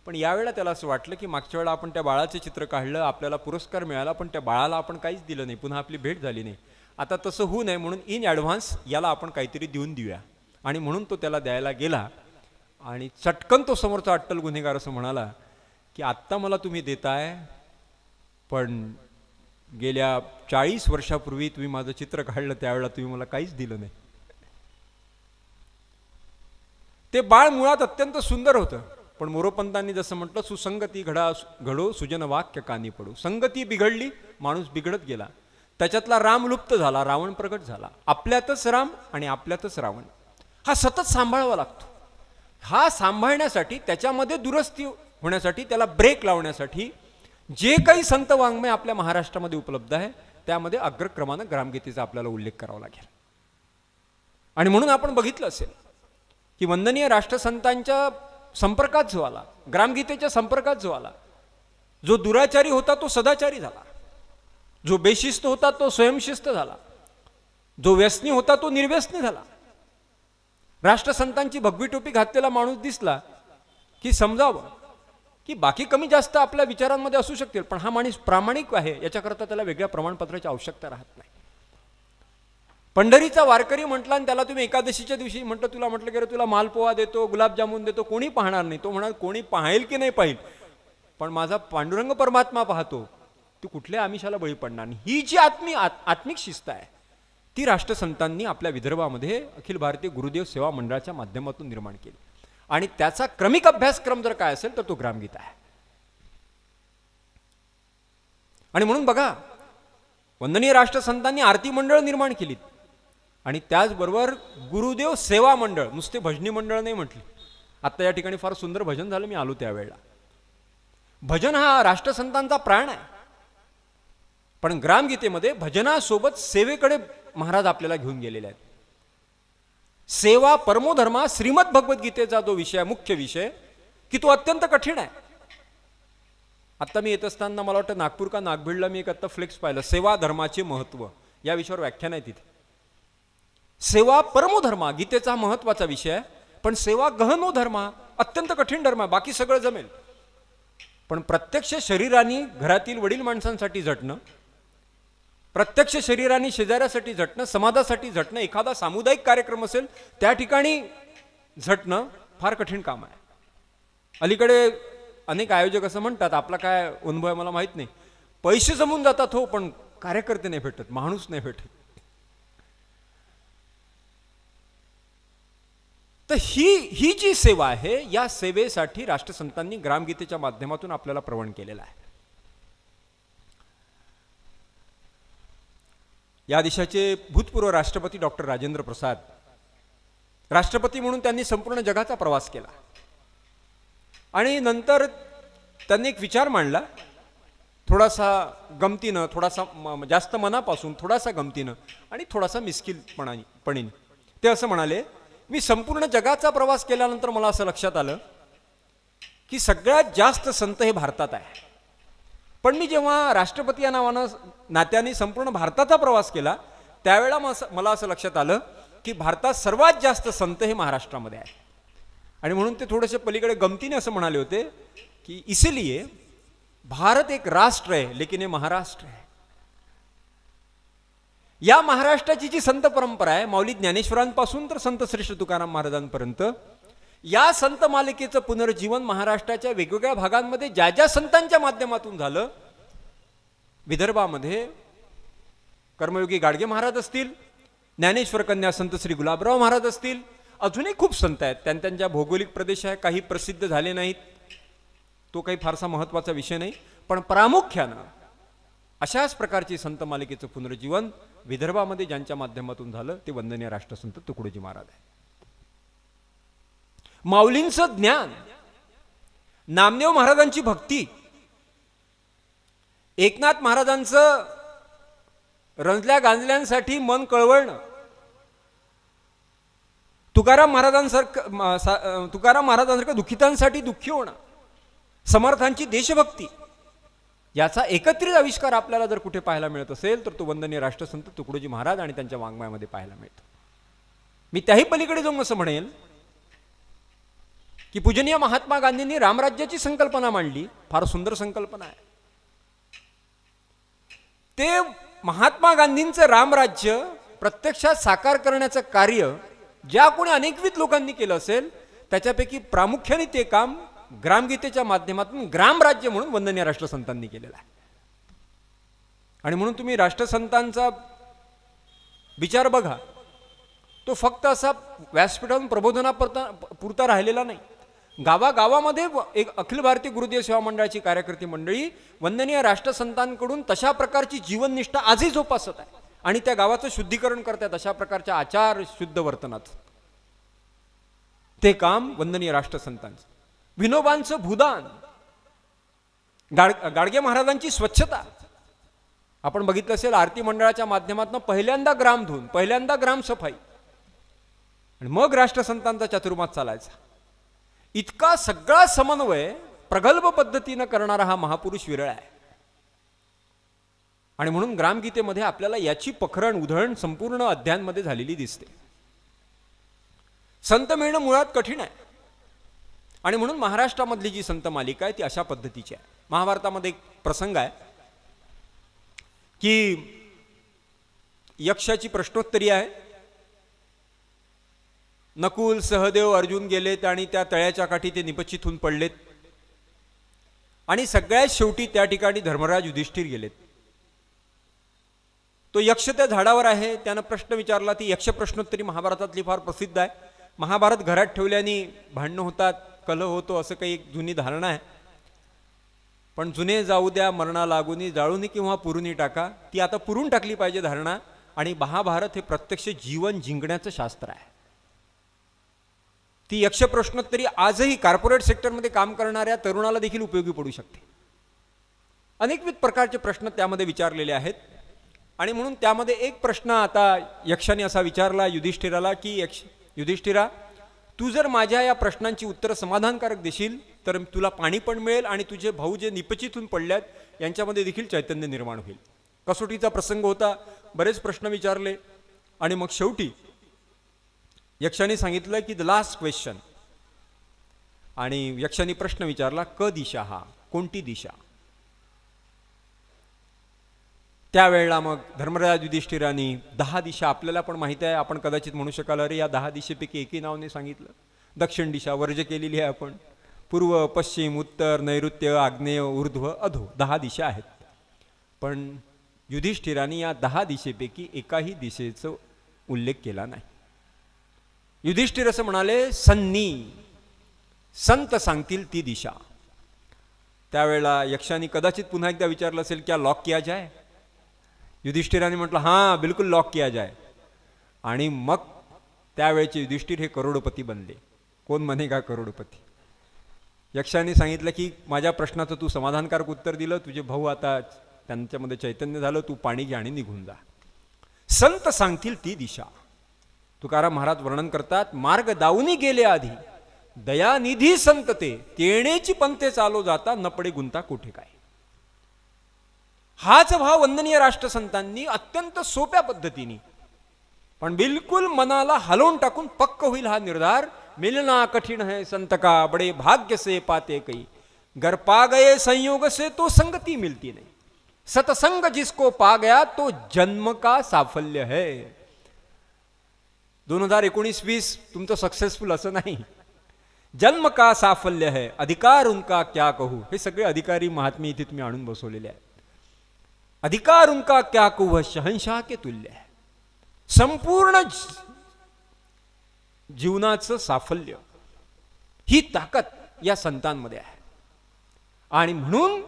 पण यावेळेला त्याला असं वाटलं की मागच्या वेळेला आपण त्या बाळाचे चित्र काढलं, आपल्याला पुरस्कार मिळाला, पण त्या बाळाला आपण काहीच दिलं नाही, पुन्हा आपली भेट झाली नाही. आता तसं होऊ नये म्हणून इन ॲडव्हान्स याला आपण काहीतरी देऊया. आणि म्हणून तो त्याला द्यायला गेला आणि चटकन तो समोरचा अट्टल गुन्हेगार असं म्हणाला की आत्ता मला तुम्ही देताय, पण गेल्या 40 वर्षापूर्वी तुम्ही माझं चित्र काढलं त्यावेळेला तुम्ही मला काहीच दिलं नाही. ते बाळ मुळात अत्यंत सुंदर होतं, पण मोरोपंतांनी जसं म्हटलं, सुसंगती घडो सुजन वाक्य कानी पडू. संगती बिघडली, माणूस बिघडत गेला. त्याच्यातला राम लुप्त झाला, रावण प्रगट झाला. आपल्यातच राम आणि आपल्यातच रावण हा सतत सांभाळावा लागतो. हा सांभाळण्यासाठी, त्याच्यामध्ये दुरुस्ती होण्यासाठी, त्याला ब्रेक लावण्यासाठी जे काही संत वाङ्मय आपल्या महाराष्ट्रामध्ये उपलब्ध आहे त्यामध्ये अग्रक्रमानं ग्रामगीतेचा आपल्याला उल्लेख करावा लागेल. आणि म्हणून आपण बघितलं असेल की वंदनीय राष्ट्रसंतांच्या संपर्कात जो आला, ग्रामगीतेच्या संपर्कात जो आला, जो दुराचारी होता तो सदाचारी झाला, जो बेशिस्त होता तो स्वयंशिस्त झाला, जो व्यसनी होता तो निर्व्यसनी झाला. राष्ट्रसंतांची भगवी टोपी घातलेला माणूस दिसला की समजावं की बाकी कमी जास्त आपल्या विचारांमध्ये असू शकतील, पण हा माणूस प्रामाणिक आहे याच्याकरता त्याला वेगळ्या प्रमाणपत्राची आवश्यकता राहत नाही. पंढरीचा वारकरी म्हटला आणि त्याला तुम्ही एकादशीच्या दिवशी म्हटलं, तुला म्हटलं की रे तुला मालपोहा देतो, गुलाबजामुन देतो, कोणी पाहणार नाही. तो म्हणाल कोणी पाहेल की नाही पाहिल, पण माझा पांडुरंग परमात्मा पाहतो, तू कुठल्या आमिषाला बळी पडणार नाही. ही जी आत्मिक शिस्त आहे ती राष्ट्रसंतांनी आपल्या विदर्भामध्ये अखिल भारतीय गुरुदेव सेवा मंडळाच्या माध्यमातून निर्माण केली. आणि त्याचा क्रमिक अभ्यासक्रम जर काय असेल तर तो ग्रामगीता आहे. आणि म्हणून बघा, वंदनीय राष्ट्रसंतांनी आरती मंडळ निर्माण केलीत आणि त्याचबरोबर गुरुदेव सेवा मंडळ, नुसते भजनी मंडळ नाही म्हटली. आता या ठिकाणी फार सुंदर भजन झालं, मी आलो त्यावेळेला. भजन हा राष्ट्रसंतांचा प्राण आहे, पण ग्रामगीतेमध्ये भजनासोबत सेवेकडे महाराज आपल्याला घेऊन गेलेले आहेत. सेवा परमोधर्मा श्रीमद भगवद्गीतेचा जो विषय, मुख्य विषय, की तो अत्यंत कठीण आहे. आता मी येत असताना मला वाटतं नागपूर का नागभीडला मी एक आता फ्लेक्स पाहिलं, सेवा धर्माचे महत्व, या विषयावर व्याख्यान आहे तिथे. सेवा परमोधर्मा गीतेचा महत्वाचा विषय आहे, पण सेवा गहनो धर्मा अत्यंत कठीण धर्म आहे. बाकी सगळं जमेल, पण प्रत्यक्ष शरीराने घरातील वडील माणसांसाठी झटणं, प्रत्यक्ष शरीराने शेजाऱ्यासाठी झटणं, समाजासाठी झटणं, एखादा सामुदायिक कार्यक्रम असेल त्या ठिकाणी झटणं फार कठीण काम आहे. अलीकडे अनेक आयोजक असं म्हणतात, आपला काय अनुभव आहे मला माहीत नाही, पैसे जमून जातात हो, पण कार्यकर्ते नाही भेटत, माणूस नाही भेटत. तर ही जी सेवा आहे, या सेवेसाठी राष्ट्रसंतांनी ग्रामगीतेच्या माध्यमातून आपल्याला प्रवण केलेला आहे. या देशाचे भूतपूर्व राष्ट्रपती डॉक्टर राजेंद्र प्रसाद, राष्ट्रपती म्हणून त्यांनी संपूर्ण जगाचा प्रवास केला आणि नंतर त्यांनी एक विचार मांडला, थोडासा गमतीनं, थोडासा जास्त मनापासून, थोडासा गमतीनं आणि थोडासा मिस्किलपणाने. ते असं म्हणाले, मी संपूर्ण जगाचा प्रवास केल्यानंतर मला असं लक्षात आलं की सगळ्यात जास्त संत हे भारतात आहे, पण मी जेव्हा राष्ट्रपती या नात्याने संपूर्ण भारताचा प्रवास केला त्यावेळेला मला असं लक्षात आलं की भारतात सर्वात जास्त संत हे महाराष्ट्रामध्ये आहे. आणि म्हणून ते थोडेसे पलीकडे गमतीने असं म्हणाले होते की इसलिए भारत एक राष्ट्र आहे, लेकिन हे महाराष्ट्र आहे. या महाराष्ट्राची जी संत परंपरा आहे, माऊली ज्ञानेश्वरांपासून तर संत श्रेष्ठ तुकाराम महाराजांपर्यंत, या संत मालिकेचं पुनर्जीवन महाराष्ट्राच्या वेगवेगळ्या भागांमध्ये ज्या ज्या संतांच्या माध्यमातून झालं, विदर्भामध्ये कर्मयोगी गाडगे महाराज असतील, ज्ञानेश्वर कन्या संत श्री गुलाबराव महाराज असतील, अजूनही खूप संत आहेत. त्यांच्या भौगोलिक प्रदेश आहे, काही प्रसिद्ध झाले नाहीत, तो काही फारसा महत्वाचा विषय नाही, पण प्रामुख्यानं अशाच प्रकारची संत मालिकेचं पुनर्जीवन विदर्भामध्ये ज्यांच्या माध्यमातून झालं ते वंदनीय राष्ट्रसंत तुकडोजी महाराज आहे. माऊलींचं ज्ञान, नामदेव महाराजांची भक्ती, एकनाथ महाराजांचं रंजल्या गांजल्यांसाठी मन कळवळणं, तुकाराम महाराजांसारखं दुःखितांसाठी दुःखी होणं, समर्थांची देशभक्ती, याचा एकत्रित आविष्कार आपल्याला जर कुठे पाहायला मिळत असेल तर तो वंदनीय राष्ट्रसंत तुकडोजी महाराज आणि त्यांच्या वाङ्मयामध्ये पाहायला मिळतो. मी त्याही पलीकडे जाऊन असं म्हणेल की पूजनीय महात्मा गांधींनी रामराज्याची संकल्पना मांडली, फार सुंदर संकल्पना आहे. ते महात्मा गांधींचं रामराज्य प्रत्यक्षात साकार करण्याचं कार्य ज्या कोणी अनेकविध लोकांनी केलं असेल त्याच्यापैकी प्रामुख्याने ते काम ग्रामगीतेच्या माध्यमातून ग्रामराज्य म्हणून वंदनीय राष्ट्रसंतांनी केलेलं आहे. आणि म्हणून तुम्ही राष्ट्रसंतांचा विचार बघा, तो फक्त असा व्यासपीठावरून प्रबोधनापुरता राहिलेला नाही. गावागावामध्ये एक अखिल भारतीय गुरुदेव सेवा मंडळाची कार्यकर्ती मंडळी वंदनीय राष्ट्रसंतांकडून तशा प्रकारची जीवननिष्ठा आजही जोपासत आहे आणि त्या गावाचं शुद्धीकरण करतात. अशा प्रकारच्या आचार शुद्ध वर्तनाचं ते काम वंदनीय राष्ट्रसंतांचं. विनोबांचं भूदान, गाडगे महाराजांची स्वच्छता आपण बघितलं असेल. आरती मंडळाच्या माध्यमातून पहिल्यांदा ग्रामधून, पहिल्यांदा ग्रामसफाई आणि मग राष्ट्रसंतांचा चातुर्मास चालायचा. इतका सगळा समन्वय प्रगल्भ पद्धतीनं करणारा हा महापुरुष विरळ आहे. आणि म्हणून ग्रामगीतेमध्ये आपल्याला याची पखरण उधळण संपूर्ण अध्यायांमध्ये झालेली दिसते. संत मिळणं मुळात कठीण आहे आणि म्हणून महाराष्ट्रामधली जी संत मालिका आहे ती अशा पद्धतीची आहे. महाभारतामध्ये एक प्रसंग आहे की यक्षाची प्रश्नोत्तरी आहे. नकुल, सहदेव, अर्जुन गेलेत आणि त्या तळ्याच्या काठी ते निपचित होऊन पडलेत आणि सगळ्यात शेवटी त्या ठिकाणी धर्मराज युधिष्ठिर गेलेत. तो यक्ष त्या झाडावर आहे. त्यानं प्रश्न विचारला. ती यक्ष प्रश्नोत्तरी महाभारतातली फार प्रसिद्ध आहे. महाभारत घरात ठेवल्याने भांडणं होतात, कलह होतो, असं काही एक जुनी धारणा आहे. पण जुने जाऊ द्या मरणा लागुनी, जाळूनी किंवा पुरुनी टाका, ती आता पुरून टाकली पाहिजे धारणा. आणि महाभारत हे प्रत्यक्ष जीवन जिंकण्याचं शास्त्र आहे. ती यक्ष प्रश्नोत्तरी आजही कॉर्पोरेट सेक्टरमध्ये काम करणाऱ्या तरुणाला देखील उपयोगी पडू शकते. अनेकविध प्रकारचे प्रश्न त्यामध्ये विचारलेले आहेत. आणि म्हणून त्यामध्ये एक प्रश्न आता यक्षाने असा विचारला युधिष्ठिराला की युधिष्ठिरा, तू जर माझ्या या प्रश्नांची उत्तरं समाधानकारक देशील तर तुला पाणी पण मिळेल आणि तुझे भाऊ जे निपचित होऊन पडल्यात यांच्यामध्ये देखील चैतन्य निर्माण होईल. कसोटीचा प्रसंग होता. बरेच प्रश्न विचारले आणि मग शेवटी यक्षाने सांगितलं की द लास्ट क्वेश्चन. आणि यक्षाने प्रश्न विचारला, क दिशा, हा कोणती दिशा? त्यावेळेला मग धर्मराज युधिष्ठिरांनी 10 दिशा, आपल्याला पण माहित आहे, आपण कदाचित म्हणू शकाल अरे या 10 दिशेपैकी एकही नाव नाही सांगितलं. दक्षिण दिशा वर्ज केलेली आहे आपण. पूर्व, पश्चिम, उत्तर, नैऋत्य, आग्नेय, ऊर्ध्व, अधो 10 दिशा आहेत. पण युधिष्ठिरांनी या 10 दिशेपैकी एकाही दिशेचा उल्लेख केला नाही. युधिष्ठिर असं म्हणाले, सन्नी, संत सांगतील ती दिशा. त्यावेळेला यक्षाने कदाचित पुन्हा एकदा विचारलं असेल, क्या लॉक किया जाय? युधिष्ठिराने म्हटलं, हां बिलकुल लॉक किया जाय. आणि मग त्यावेळेचे युधिष्ठिर हे करोडपती बनले. कोण बनेगा करोडपती? यक्षाने सांगितलं की माझ्या प्रश्नाचं तू समाधानकारक उत्तर दिलं, तुझे भाऊ आता त्यांच्यामध्ये चैतन्य झालं, तू पाणी घे आणि निघून जा. संत सांगतील ती दिशा. तुकाराम महाराज वर्णन करतात, मार्ग दाऊनी गेले आधी दयानिधी संत तेणेची पंथे चालो जाता, न पडे गुंता कोठे काय. हाच भाव वंदनीय राष्ट्रसंतांनी अत्यंत सोप्या पद्धतीने पण बिलकुल मनाला हलवून टाकून पक्क होईल हा निर्धार. मिलना कठीण है संत का, बड़े भाग्य से पाते कई, गर पा गए संयोग से तो संगति मिलती नहीं, सतसंग जिसको पा गया तो जन्म का साफल्य है. 2019-20 तुमचं सक्सेसफुल असं नाही. जन्म का साफल्य है, अधिकार उनका क्या कहू. हे सगळे अधिकारी महात्मे इथे तुम्ही आणून बसवलेले आहेत. अधिकार उनका क्या कहू, शहनशाह के तुल्य है. संपूर्ण जीवनाचं साफल्य ही ताकद या संतांमध्ये आहे. आणि म्हणून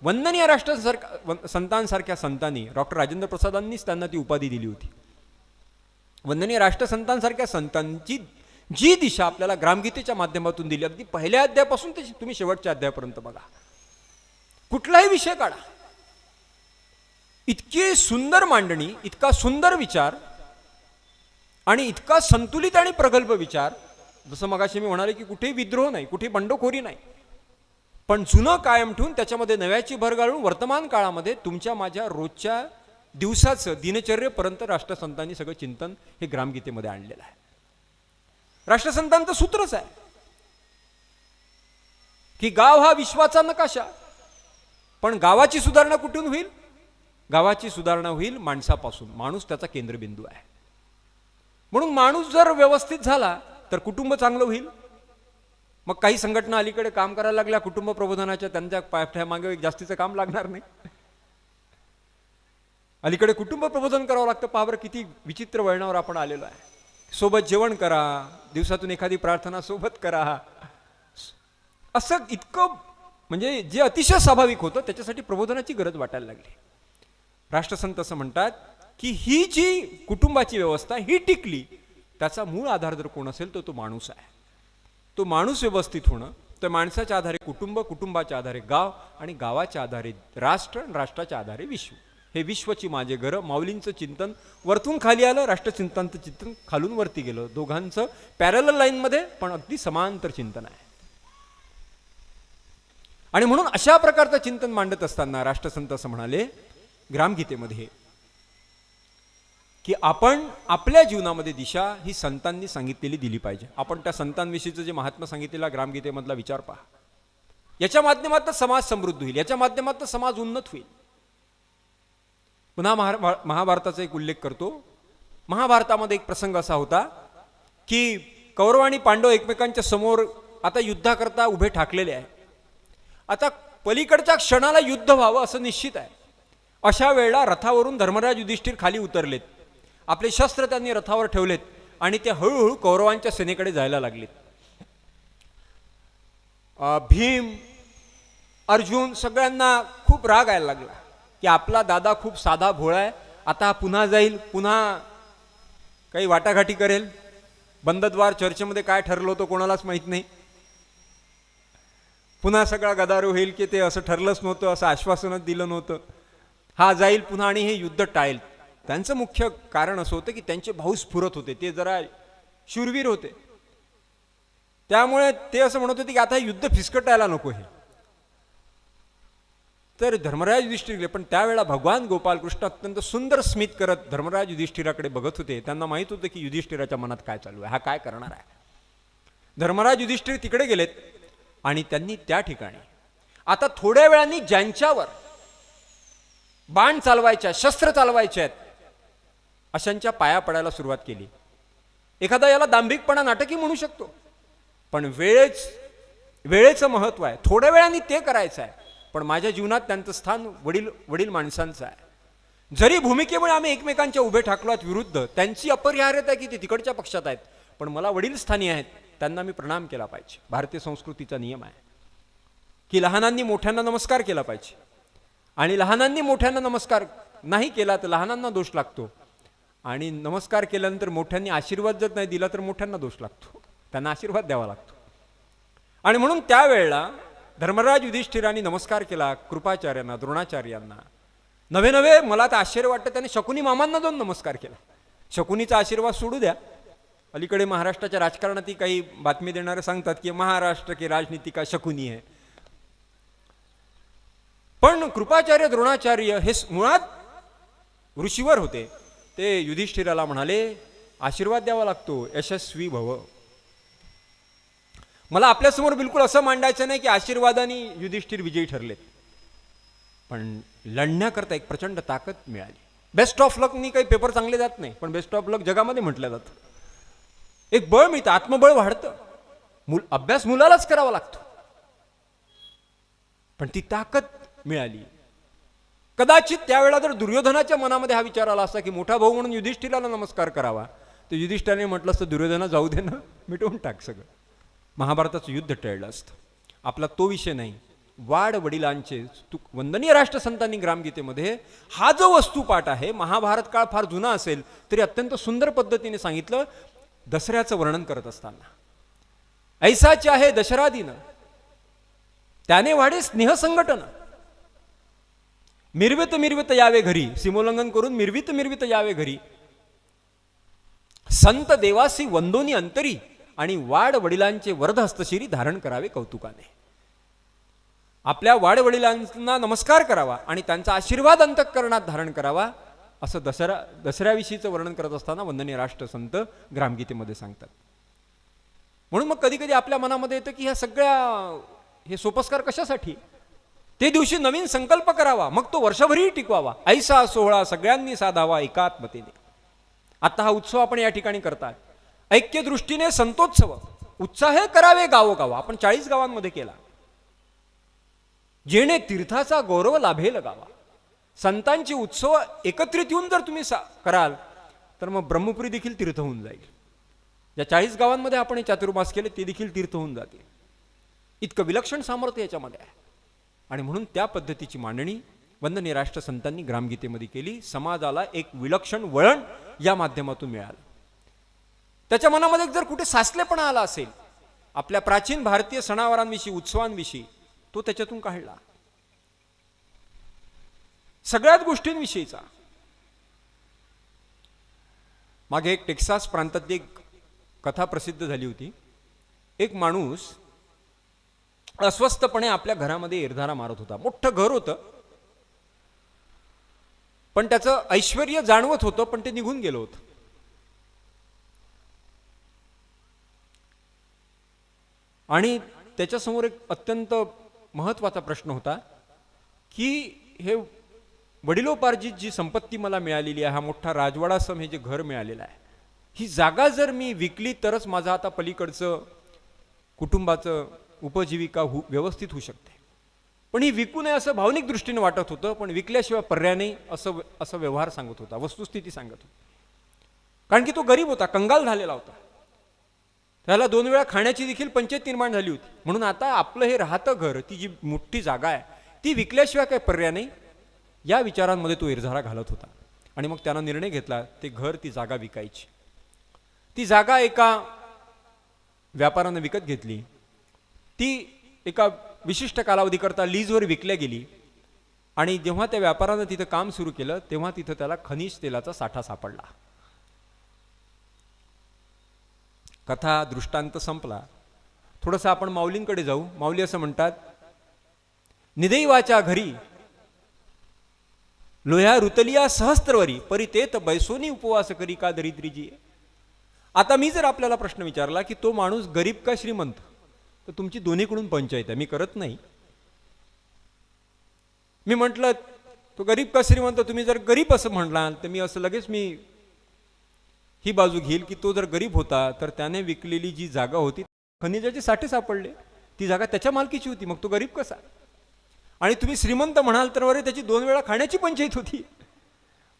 वंदनीय संतांसारख्या संतांनी, डॉक्टर राजेंद्र प्रसादांनीच त्यांना ती उपाधी दिली होती. वंदनीय राष्ट्रसंतांसारख्या संतांची जी दिशा आपल्याला ग्रामगीतेच्या माध्यमातून दिली, अगदी पहिल्या अध्यायापासून ते तुम्ही शेवटच्या अध्यायापर्यंत बघा, कुठलाही विषय काढा, इतकी सुंदर मांडणी, इतका सुंदर विचार आणि इतका संतुलित आणि प्रगल्भ विचार. जसं मगाशी मी म्हणाले की कुठेही विद्रोह नाही, कुठे बंडखोरी नाही, पण जुनं कायम ठेवून त्याच्यामध्ये नव्याची भर घालून वर्तमान काळामध्ये तुमच्या माझ्या रोजच्या दिवसाचं दिनचर्येपर्यंत राष्ट्रसंतांनी सगळं चिंतन हे ग्रामगीतेमध्ये आणलेलं आहे. राष्ट्रसंतांचं सूत्रच आहे की गाव हा विश्वाचा नकाशा. पण गावाची सुधारणा कुठून होईल? गावाची सुधारणा होईल माणसापासून. माणूस त्याचा केंद्रबिंदू आहे. म्हणून माणूस जर व्यवस्थित झाला तर कुटुंब चांगलं होईल. मग काही संघटना अलीकडे काम करायला लागल्या कुटुंब प्रबोधनाच्या, त्यांच्या पाठ्यामागे एक जास्तीचं काम लागणार नाही. अलीकडे कुटुंब प्रबोधन करावं लागतं. पहा बरं किती विचित्र वळणावर आपण आलेलो आहे. सोबत जेवण करा, दिवसातून एखादी प्रार्थना सोबत करा, असं इतकं म्हणजे जे अतिशय स्वाभाविक होतं त्याच्यासाठी प्रबोधनाची गरज वाटायला लागली. राष्ट्रसंत असं म्हणतात की ही जी कुटुंबाची व्यवस्था ही टिकली, त्याचा मूळ आधार जर कोण असेल तर तो माणूस आहे. तो माणूस व्यवस्थित होणं, तर माणसाच्या आधारे कुटुंब, कुटुंबाच्या आधारे गाव, आणि गावाच्या आधारे राष्ट्र, आणि राष्ट्राच्या आधारे विश्व. हे विश्वची माझे घर. माऊलींचं चिंतन वरतून खाली आलं, राष्ट्रचिंतनाचं चिंतन खालून वरती गेलं. दोघांचं पॅरलल लाईनमध्ये पण अगदी समांतर चिंतन आहे. आणि म्हणून अशा प्रकारचं चिंतन मांडत असताना राष्ट्रसंत असं म्हणाले ग्रामगीतेमध्ये की आपण आपल्या जीवनामध्ये दिशा ही संतांनी सांगितलेली दिली पाहिजे. आपण त्या संतांविषयीचं जे महात्मा सांगितलेला ग्रामगीतेमधला विचार पहा. याच्या माध्यमातून समाज समृद्ध होईल, याच्या माध्यमातून समाज उन्नत होईल. पुन्हा महाभारताचा एक उल्लेख करतो. महाभारतामध्ये एक प्रसंग असा होता की कौरव आणि पांडव एकमेकांच्या समोर आता युद्धाकरता उभे ठाकलेले आहे. आता पलीकडच्या क्षणाला युद्ध व्हावं असं निश्चित आहे. अशा वेळेला रथावरून धर्मराज युधिष्ठिर खाली उतरलेत. आपले शस्त्र त्यांनी रथावर ठेवलेत आणि ते हळूहळू कौरवांच्या सेनेकडे जायला लागलेत. भीम, अर्जुन सगळ्यांना खूप राग यायला लागला की आपला दादा खूप साधा भोळा आहे. आता पुन्हा जाईल, पुन्हा काही वाटाघाटी करेल. बंदद्वार चर्चेमध्ये काय ठरलं होतं कोणालाच माहीत नाही. पुन्हा सगळा गदारोळ होईल की ते असं ठरलंच नव्हतं, असं आश्वासनच दिलं नव्हतं. हा जाईल पुन्हा आणि हे युद्ध टाळेल. त्यांचं मुख्य कारण असं होतं की त्यांचे भाऊ स्फुरत होते, ते जरा शूरवीर होते. त्यामुळे ते असं म्हणत होते की आता युद्ध फिसकटायला नको हे. तर धर्मराज युधिष्ठिर गेले. पण त्यावेळेला भगवान गोपालकृष्ण अत्यंत सुंदर स्मित करत धर्मराज युधिष्ठिराकडे बघत होते. त्यांना माहित होतं की युधिष्ठिराच्या मनात काय चालू आहे, हा काय करणार आहे. धर्मराज युधिष्ठिर तिकडे गेलेत आणि त्यांनी त्या ठिकाणी आता थोड्या वेळांनी ज्यांच्यावर बाण चालवायच्या, शस्त्र चालवायचे आहेत अशांच्या पाया पडायला सुरुवात केली. एखादा याला दांभिकपणा नाटकी म्हणू शकतो, पण वेळेचं महत्व आहे. थोड्या वेळाने ते करायचं आहे. पण माझ्या जीवनात त्यांचं स्थान वडील माणसांचं आहे. जरी भूमिकेमुळे आम्ही एकमेकांच्या उभे ठाकलो आहोत विरुद्ध, त्यांची अपरिहार्यता आहे की ते तिकडच्या पक्षात आहेत, पण मला वडील स्थानी आहेत, त्यांना मी प्रणाम केला पाहिजे. भारतीय संस्कृतीचा नियम आहे की लहानांनी मोठ्यांना नमस्कार केला पाहिजे, आणि लहानांनी मोठ्यांना नमस्कार नाही केला तर लहानांना दोष लागतो, आणि नमस्कार केल्यानंतर मोठ्यांनी आशीर्वाद जर नाही दिला तर मोठ्यांना दोष लागतो, त्यांना आशीर्वाद द्यावा लागतो. आणि म्हणून त्यावेळेला धर्मराज युधिष्ठिरांनी नमस्कार केला कृपाचार्यांना, द्रोणाचार्यांना. नवे मला तर आश्चर्य वाटतं त्याने शकुनी मामांना जाऊन नमस्कार केला. शकुनीचा आशीर्वाद सोडू द्या. अलीकडे महाराष्ट्राच्या राजकारणातही काही बातमी देणारे सांगतात की महाराष्ट्र की राजनीती का शकुनी आहे. पण कृपाचार्य द्रोणाचार्य हे मुळात ऋषीवर होते. ते युधिष्ठिराला म्हणाले आशीर्वाद द्यावा लागतो, यशस्वी भव. मला आपल्यासमोर बिलकुल असं मांडायचं नाही की आशीर्वादाने युधिष्ठिर विजयी ठरलेत, पण लढण्याकरता एक प्रचंड ताकद मिळाली. बेस्ट ऑफ लकनी काही पेपर चांगले जात नाही, पण बेस्ट ऑफ लक जगामध्ये म्हटलं जातं. एक बळ मिळतं, आत्मबळ वाढतं. अभ्यास मुलालाच करावा लागतो, पण ती ताकद मिळाली. कदाचित त्यावेळेला जर दुर्योधनाच्या मनामध्ये हा विचार आला असता की मोठा भाऊ म्हणून युधिष्ठिराला नमस्कार करावा, तर युधिष्ठिराने म्हटलं असतं दुर्योधना जाऊ दे ना, मिटवून टाक सगळं. महाभारताचं युद्ध टळलं असतं. आपला तो विषय नाही. वाड वडिलांचे वंदनीय राष्ट्रसंतांनी ग्रामगीतेमध्ये हा जो वस्तुपाठ आहे, महाभारत काळ फार जुना असेल तरी अत्यंत सुंदर पद्धतीने सांगितलं. दसऱ्याचं वर्णन करत असताना ऐसा चाहे दशरा दिन त्याने वाढे स्नेह संघटन, मिरवित यावे घरी, सीमोल्लंघन करून मिरवित यावे घरी, संत देवासी वंदोनी अंतरी, आणि वाड वडिलांचे वरद हस्तशिरी धारण करावे कौतुकाने. आपल्या वाड वडिलांना नमस्कार करावा आणि त्यांचा आशीर्वाद अंतःकरणात धारण करावा, असं दसऱ्याविषयीचं वर्णन करत असताना वंदनीय राष्ट्रसंत ग्रामगीतेमध्ये सांगतात. म्हणून मग कधी कधी आपल्या मनामध्ये येतं की ह्या सगळ्या हे सोपस्कार कशासाठी, ते दिवशी नवीन संकल्प करावा, मग तो वर्षभरही टिकवावा. ऐसा सोहळा सगळ्यांनी साधावा एकात्मतेने. आता हा उत्सव आपण या ठिकाणी करताय. ऐक्य दृष्टीने संतोत्सव उत्साहे करावे गावोगाव. आपण 40 गावांमध्ये केला. जेणे तीर्थाचा गौरव लाभेल गावा. संतांची उत्सव एकत्रित येऊन जर तुम्ही कराल तर मग ब्रह्मपुरी देखील तीर्थ होऊन जाईल. या 40 गावांमध्ये आपण हे चातुर्मास केले ते देखील तीर्थ होऊन जातील. इतकं विलक्षण सामर्थ्य याच्यामध्ये आहे. आणि म्हणून त्या पद्धतीची मांडणी वंदनीय राष्ट्रसंतांनी ग्रामगीतेमध्ये केली. समाजाला एक विलक्षण वळण या माध्यमातून मिळालं. त्याच्या मनामध्ये जर कुठे साचलेपणा आला असेल आपल्या प्राचीन भारतीय सणावारांविषयी, उत्सवांविषयी, तो त्याच्यातून काढला. सगळ्याच गोष्टींविषयीचा. मागे एक टेक्सास प्रांतातली एक कथा प्रसिद्ध झाली होती. एक माणूस अस्वस्थपणे आपल्या घरामध्ये इरधारा मारत होता. मोठं घर होतं, पण त्याचं ऐश्वर्य जाणवत होतं, पण ते निघून गेलं होतं. आणि त्याच्यासमोर एक अत्यंत महत्वाचा प्रश्न होता की हे वडिलोपार्जित जी संपत्ती मला मिळालेली आहे, हा मोठा राजवाडासम हे जे घर मिळालेलं आहे, ही जागा जर मी विकली तरच माझं आता पलीकडचं कुटुंबाचं उपजीविका व्यवस्थित होऊ शकते. पण ही विकू नये असं भावनिक दृष्टीने वाटत होतं, पण विकल्याशिवाय पर्याय नाही असं व्यवहार सांगत होता, वस्तुस्थिती सांगत होता. कारण की तो गरीब होता, कंगाल झालेला होता. त्याला 2 वेळा खाण्याची देखील पंचायत निर्माण झाली होती. म्हणून आता आपलं हे राहतं घर, ती जी मोठी जागा आहे, ती विकल्याशिवाय काही पर्याय नाही, या विचारांमध्ये तो इरझारा घालत होता. आणि मग त्यानं निर्णय घेतला ते घर, ती जागा विकायची. ती जागा एका व्यापाऱ्यानं विकत घेतली. ती एका विशिष्ट कालावधीकरता लीजवर विकल्या गेली. आणि जेव्हा त्या व्यापाऱ्यानं तिथं काम सुरू केलं तेव्हा तिथं त्याला खनिज तेलाचा साठा सापडला. कथा दृष्टांत संपला. थोडंसं आपण माऊलींकडे जाऊ. माऊली असं म्हणतात, निदैवाच्या घरी लोह्या रुतलिया सहस्त्रवरी परितेत बैसोनी उपवास करी का दरिद्रीजी. आता मी जर आपल्याला प्रश्न विचारला की तो माणूस गरीब का श्रीमंत, तर तुमची दोन्हीकडून पंचायत आहे, मी करत नाही. मी म्हटलं तो गरीब का श्रीमंत, तुम्ही जर गरीब असं म्हटलाल तर मी असं लगेच मी ही बाजू घेईल की तो जर गरीब होता तर त्याने विकलेली जी जागा होती खनिजाचे साठे सापडले, ती जागा त्याच्या मालकीची होती, मग तो गरीब कसा. आणि तुम्ही श्रीमंत म्हणाल तर वरे त्याची 2 वेळा खाण्याची पंचायत होती.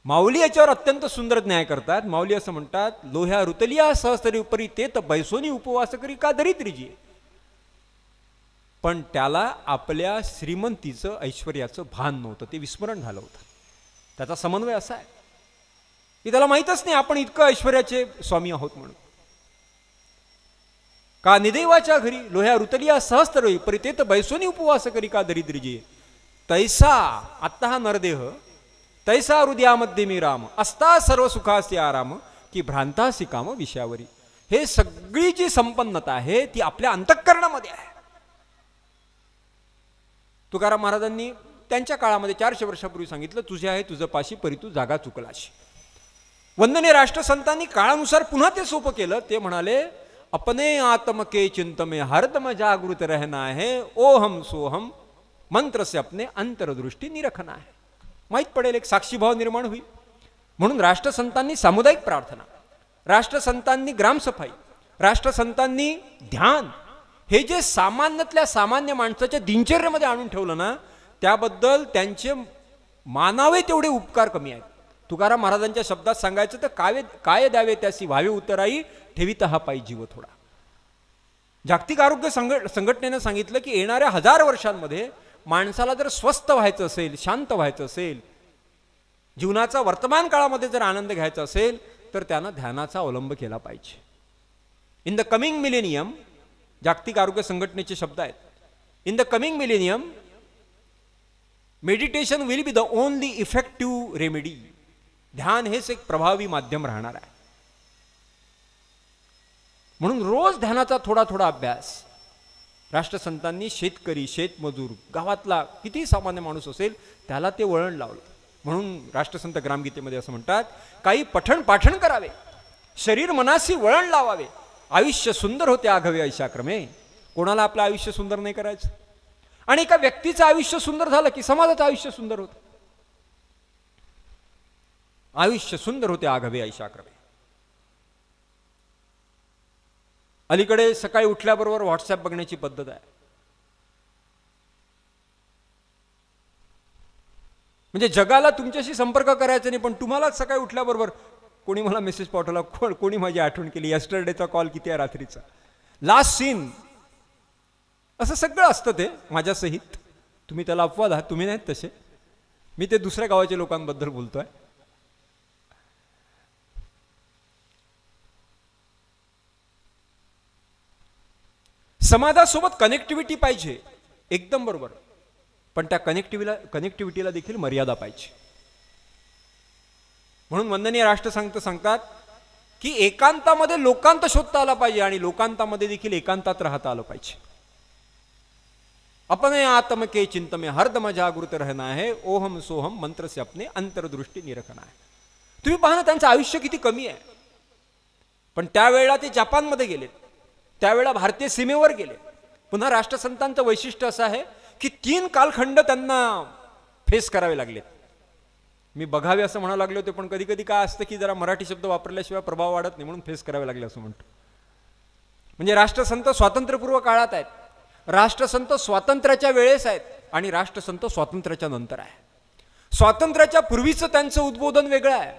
माऊली याच्यावर अत्यंत सुंदर न्याय करतात. माऊली असं म्हणतात, लोह्या रुतलिया सहस्त्री उपरी ते तर बैसोनी उपवास करी का दरिद्रीजी. पण त्याला आपल्या श्रीमंतीचं ऐश्वर्याचं भान नव्हतं, ते विस्मरण झालं होतं. त्याचा समन्वय असा आहे की त्याला माहीतच नाही आपण इतकं ऐश्वर्याचे स्वामी आहोत म्हणून. का निदैवाच्या घरी लोह्या रुतलिया सहस्त्र परितेत बैसोनी उपवास करी का दरिद्रीजी. तैसा आत्ता हा नरदेह, तैसा हृदयामध्ये मी राम असता सर्व सुखासी आराम की भ्रांतासी काम विषयावरी. हे सगळी जी संपन्नता आहे ती आपल्या अंतःकरणामध्ये आहे. तुकाराम महाराजांनी त्यांच्या काळामध्ये 400 वर्षापूर्वी सांगितलं, तुझे आहे तुझं पाशी परी तू जागा चुकलाशी. वंदनीय राष्ट्रसंतांनी काळानुसार पुन्हा ते सोपं केलं. ते म्हणाले, अपने आत्म के चिंत में हरदम जागृत रहना है, ओहम सोहम मंत्र से अपने अंतरदृष्टी निरखना है. माहीत पडेल, एक साक्षीभाव निर्माण होईल. म्हणून राष्ट्रसंतांनी सामुदायिक प्रार्थना, राष्ट्रसंतांनी ग्रामसफाई, राष्ट्रसंतांनी ध्यान, हे जे सामान्यातल्या सामान्य माणसाच्या दिनचर्येमध्ये आणून ठेवलं ना, त्याबद्दल त्यांचे मानावे तेवढे उपकार कमी आहेत. तुकाराम महाराजांच्या शब्दात सांगायचं तर काय द्यावे त्यासी व्हावे उतराई ठेवीत हा पायी जीव थोडा. जागतिक आरोग्य संघटनेनं सांगितलं की येणाऱ्या 1000 वर्षांमध्ये माणसाला जर स्वस्थ व्हायचं असेल, शांत व्हायचं असेल, जीवनाचा वर्तमान काळामध्ये जर आनंद घ्यायचा असेल तर त्यानं ध्यानाचा अवलंब केला पाहिजे. इन द कमिंग मिलेनियम, जागतिक आरोग्य संघटनेचे शब्द आहेत, in the coming millennium meditation will be the only effective remedy. ध्यान हेच एक प्रभावी माध्यम राहणार आहे. म्हणून रोज ध्यानाचा थोडा थोडा अभ्यास. राष्ट्रसंतांनी शेतकरी, शेतमजूर, गावातला किती सामान्य माणूस असेल त्याला ते वळण लावलं. म्हणून राष्ट्रसंत ग्रामगीतेमध्ये असं म्हणतात, काही पठण पाठण करावे, शरीर मनासी वळण लावावे, आयुष्य सुंदर होते आघवे ऐशाक्रमे. कोणाला आपलं आयुष्य सुंदर नाही करायचं. आणि एका व्यक्तीचं आयुष्य सुंदर झालं की समाजाचं आयुष्य सुंदर होतं. आयुष्य सुंदर होते आघवे ऐशाक्रमे. अलीकडे सकाळी उठल्याबरोबर व्हॉट्सअप बघण्याची पद्धत आहे. म्हणजे जगाला तुमच्याशी संपर्क करायचा नाही, पण तुम्हालाच सकाळी उठल्याबरोबर कोणी मला मेसेज पाठवला, कोणी माझी आठवण केली, यस्टरडेचा कॉल किती आहे रात्रीचा, लास्ट सीन, असं सगळं असतं ते माझ्यासहित. तुम्ही त्याला अपवाद आहात, तुम्ही नाहीत तसे. मी ते दुसऱ्या गावाच्या लोकांबद्दल बोलतोय. समाजासोबत कनेक्टिव्हिटी पाहिजे, एकदम बरोबर, पण त्या कनेक्टिव्हिटीला देखील मर्यादा पाहिजे. म्हणून वंदनीय राष्ट्रसंत सांगतात की एकांतामध्ये लोकांत शोधता आला पाहिजे आणि लोकांतामध्ये देखील एकांतात राहता आलं पाहिजे. अपने आत्म के चिंत में हरदम जागृत रहना है, ओहम सोहम मंत्र से अपने अंतर्दृष्टी निरखना है. तुम्ही पहा ना, त्यांचं आयुष्य किती कमी आहे, पण त्यावेळेला ते जपानमध्ये गेले, त्यावेळेला भारतीय सीमेवर गेले. पुन्हा राष्ट्रसंतांचं वैशिष्ट्य असं आहे की 3 कालखंड त्यांना फेस करावे लागलेत. मी बघावे असं म्हणायला लागले होते, पण कधी कधी काय असतं की जरा मराठी शब्द वापरल्याशिवाय प्रभाव वाढत नाही, म्हणून फेस करावे लागले असं म्हणतो. म्हणजे राष्ट्रसंत स्वातंत्र्यपूर्व काळात आहेत, राष्ट्रसंत स्वातंत्र्याच्या वेळेस आहेत आणि राष्ट्रसंत स्वातंत्र्याच्या नंतर आहे. स्वातंत्र्याच्या पूर्वीचं त्यांचं उद्बोधन वेगळं आहे.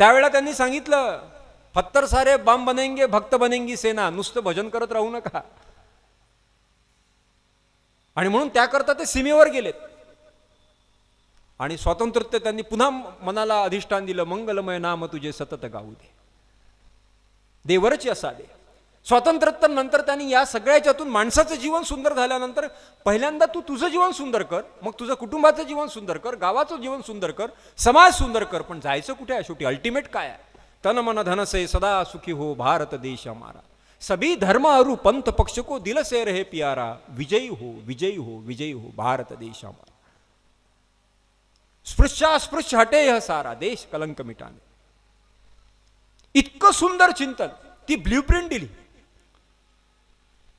त्यावेळेला त्यांनी सांगितलं, पत्तर सारे बाम बनेंगे भक्त बनेंगी सेना, नुसतं भजन करत राहू नका. आणि म्हणून त्याकरता ते सीमेवर गेलेत आणि स्वातंत्र्य त्यांनी पुन्हा मनाला अधिष्ठान दिलं, मंगलमय नाम तुझे सतत गाऊ दे, देवरची असा दे. स्वातंत्र्यानंतर त्यांनी या सगळ्याच्यातून माणसाचं जीवन सुंदर झाल्यानंतर पहिल्यांदा तू तुझं जीवन सुंदर कर, मग तुझं कुटुंबाचं जीवन सुंदर कर, गावाचं जीवन सुंदर कर, समाज सुंदर कर, पण जायचं कुठे आहे शेवटी? अल्टिमेट काय आहे? तन मन धन से सदा सुखी हो भारत देश हमारा, सभी धर्म अरु पंथ पक्ष को दिल से रहे प्यारा, विजयी हो विजयी हो विजयी हो भारत देश हमारा. स्पृश्यास्पृश्य हटे यह सारा देश कलंक मिटाने. इतकं सुंदर चिंतन, ती ब्ल्यूप्रिंट दिली.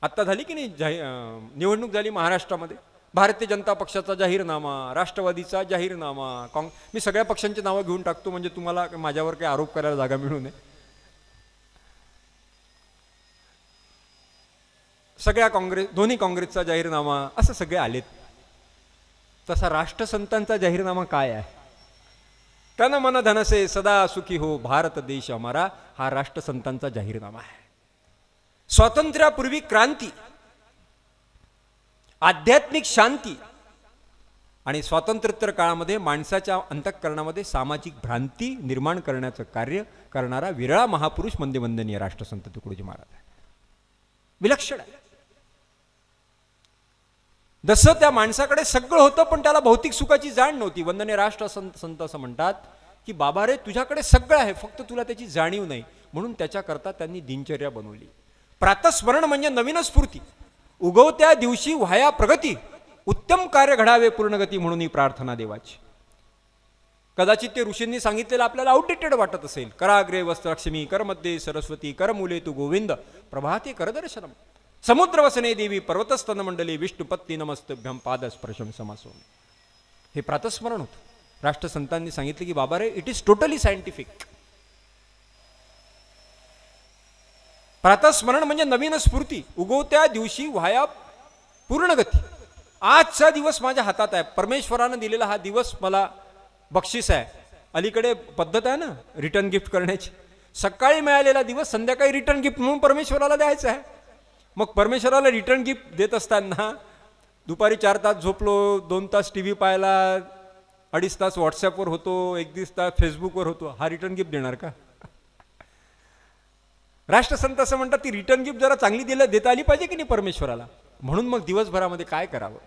आत्ता झाली की नाही निवडणूक झाली महाराष्ट्रामध्ये, भारतीय जनता पक्षाचा जाहीरनामा, राष्ट्रवादीचा जाहीरनामा, मी सगळ्या पक्षांची नावं घेऊन टाकतो म्हणजे तुम्हाला माझ्यावर काही आरोप करायला जागा मिळू नये. सगळ्या दोन्ही काँग्रेसचा जाहीरनामा, असं सगळे आलेत. तसा राष्ट्रसंतांचा जाहीरनामा काय आहे? तन मन धन से सदा सुखी हो भारत देश हमारा, हा राष्ट्रसंतांचा जाहीरनामा आहे. स्वातंत्र्यापूर्वी क्रांती, आध्यात्मिक शांती आणि स्वातंत्र्योत्तर काळामध्ये माणसाच्या अंतःकरणामध्ये सामाजिक भ्रांती निर्माण करण्याचं कार्य करणारा विरळा महापुरुष म्हणजे वंदनीय राष्ट्रसंत तुकडोजी महाराज आहे. विलक्षण आहे. जसं त्या माणसाकडे सगळं होतं पण त्याला भौतिक सुखाची जाण नव्हती. वंदनीय राष्ट्रसंत असं म्हणतात की बाबा रे, तुझ्याकडे सगळं आहे, फक्त तुला त्याची जाणीव नाही. म्हणून त्याच्याकरता त्यांनी दिनचर्या बनवली. प्रातस्मरण म्हणजे नवीन स्फूर्ती, उगवत्या दिवशी व्हाया प्रगती, उत्तम कार्य घडावे पूर्णगती म्हणून ही प्रार्थना देवाची. कदाचित ते ऋषींनी सांगितलेलं आपल्याला आउटडेटेड वाटत असेल. कराग्रे वस्त्रलक्ष्मी, करमध्ये सरस्वती, करमूले तू गोविंद, प्रभाते करदर्शनम, समुद्रवसने देवी, पर्वतस्तन मंडली, विष्णुपत्नी नमस्तभ्यम, पादस्पर्शम समासोम. हे प्रातस्मरण होतं. राष्ट्रसंतांनी सांगितले की बाबा रे, इट इज टोटली सायंटिफिक. प्रातस्मरण म्हणजे नवीन स्फूर्ती, उगवत्या दिवशी व्हाया पूर्णगती. आजचा दिवस माझ्या हातात आहे, परमेश्वरानं दिलेला हा दिवस मला बक्षीस आहे. अलीकडे पद्धत आहे ना रिटर्न गिफ्ट करण्याची. सकाळी मिळालेला दिवस संध्याकाळी रिटर्न गिफ्ट म्हणून परमेश्वराला द्यायचं आहे. मग परमेश्वराला रिटर्न गिफ्ट देत असताना दुपारी 4 तास झोपलो, 2 तास टीव्ही पाहिला, 2.5 तास व्हॉट्सअपवर होतो, 1 तास फेसबुकवर होतो, हा रिटर्न गिफ्ट देणार का? राष्ट्रसंत असं म्हणतात ती रिटर्न गिफ्ट जरा चांगली देता आली पाहिजे की नाही परमेश्वराला. म्हणून मग दिवसभरामध्ये काय करावं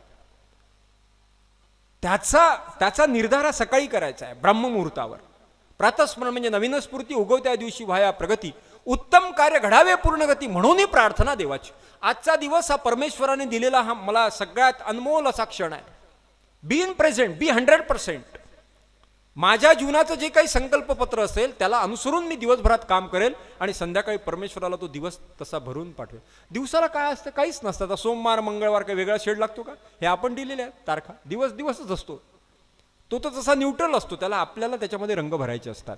त्याचा निर्धार सकाळी करायचा आहे, ब्रह्ममुहूर्तावर. प्रातस्मरण म्हणजे नवीन स्फूर्ती, उगवत्या दिवशी व्हाया प्रगती, उत्तम कार्य घडावे पूर्णगती म्हणून ही प्रार्थना देवाची. आजचा दिवस हा परमेश्वराने दिलेला हा मला सगळ्यात अनमोल असा क्षण आहे. बी इन प्रेझेंट, बी 100%. माझ्या जीवनाचं जे काही संकल्पपत्र असेल त्याला अनुसरून मी दिवसभरात काम करेल आणि संध्याकाळी परमेश्वराला तो दिवस तसा भरून पाठवेल. दिवसाला काय असतं? काहीच नसतं. आता सोमवार मंगळवार काही वेगळा शेड लागतो का? हे आपण दिलेले आहेत तारखा, दिवस दिवसच असतो. तो तर तसा न्यूट्रल असतो, त्याला आपल्याला त्याच्यामध्ये रंग भरायचे असतात.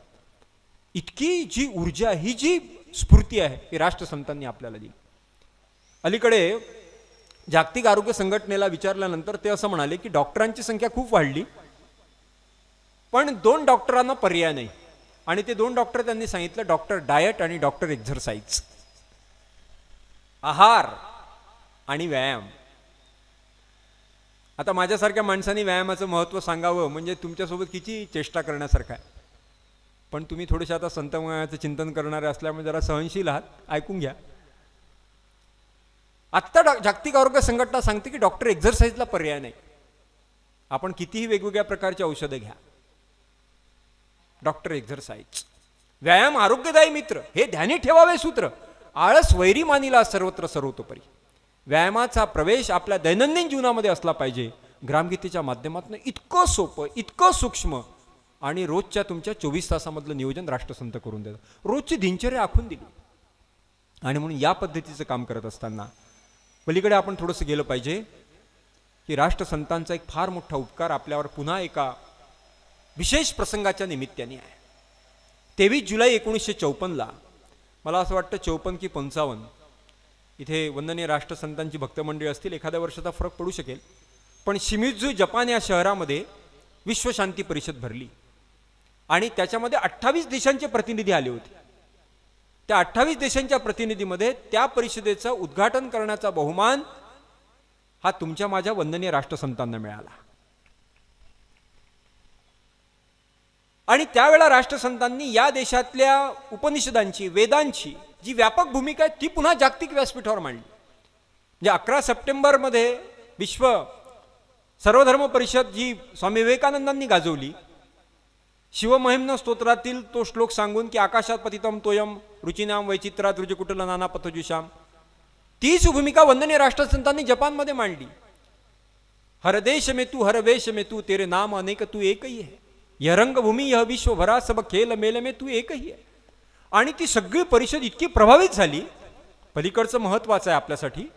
इतकी जी ऊर्जा, ही जी स्फूर्ती आहे ही राष्ट्रसंतांनी आपल्याला दिली. अलीकडे जागतिक आरोग्य संघटनेला विचारल्यानंतर ते असं म्हणाले की डॉक्टरांची संख्या खूप वाढली, पण 2 डॉक्टरांना पर्याय नाही. आणि ते 2 डॉक्टर त्यांनी सांगितलं, डॉक्टर डायट आणि डॉक्टर एक्झरसाइज. आहार आणि व्यायाम. आता माझ्यासारख्या माणसांनी व्यायामाचं महत्त्व सांगावं म्हणजे तुमच्यासोबत किती चेष्टा करण्यासारखं आहे. पण तुम्ही थोडेसे आता संत व्यायामाचं चिंतन करणारे असल्यामुळे जरा सहनशील आहात, ऐकून घ्या. आत्ता जागतिक आरोग्य संघटना सांगते की डॉक्टर एक्झरसाइजला पर्याय नाही. आपण कितीही वेगवेगळ्या प्रकारची औषधं घ्या, डॉक्टर एक्झरसाइज. व्यायाम आरोग्यदायी मित्र, हे ध्यानी ठेवावे सूत्र. आळस वैरी मानिला सर्वत्र सर्वतोपरी. व्यायामाचा प्रवेश आपल्या दैनंदिन जीवनामध्ये असला पाहिजे. ग्रामगीतेच्या माध्यमातून इतकं सोपं, इतकं सूक्ष्म आणि रोजच्या तुमच्या 24 तासामधलं नियोजन राष्ट्रसंत करून देतात. रोजची दिनचर्या आखून दिली. आणि म्हणून या पद्धतीचं काम करत असताना पलीकडे आपण थोडंसं गेलं पाहिजे की राष्ट्रसंतांचा एक फार मोठा उपकार आपल्यावर पुन्हा एका विशेष प्रसंगाच्या निमित्ताने आहे. 23 जुलै 1954ला, मला असं वाटतं 54 की 55, इथे वंदनीय राष्ट्रसंतांची भक्तमंडळी असतील, एखाद्या वर्षाचा फरक पडू शकेल, पण शिमिझू जपान या शहरामध्ये विश्वशांती परिषद भरली आणि त्याच्यामध्ये 28 देशांचे प्रतिनिधी आले होते. त्या 28 देशांच्या प्रतिनिधीमध्ये त्या परिषदेचं उद्घाटन करण्याचा बहुमान हा तुमच्या माझ्या वंदनीय राष्ट्रसंतांना मिळाला. आणि त्यावेळेला राष्ट्रसंतांनी या देशातल्या उपनिषदांची, वेदांची जी व्यापक भूमिका आहे ती पुन्हा जागतिक व्यासपीठावर मांडली. म्हणजे 11 सप्टेंबरमध्ये विश्व सर्वधर्म परिषद जी स्वामी विवेकानंदांनी गाजवली, शिवमहिम्न स्तोत्रातील तो श्लोक सांगून की आकाशात पतितम तोयम रुचिनाम वैचित्रात रुजकुटल नाना पथजुषाम, तीच भूमिका वंदनीय राष्ट्रसंतांनी जपानमध्ये मांडली. हर देश में तू, हर वेश में तू, तेरे नाम अनेक तू एक ही है. यह रंगभूमी यह विश्व भरा सब खेल मेल में तू एक ही है. आणि ती सगळी परिषद इतकी प्रभावित झाली. पलीकडचं महत्वाचं आहे आपल्यासाठी.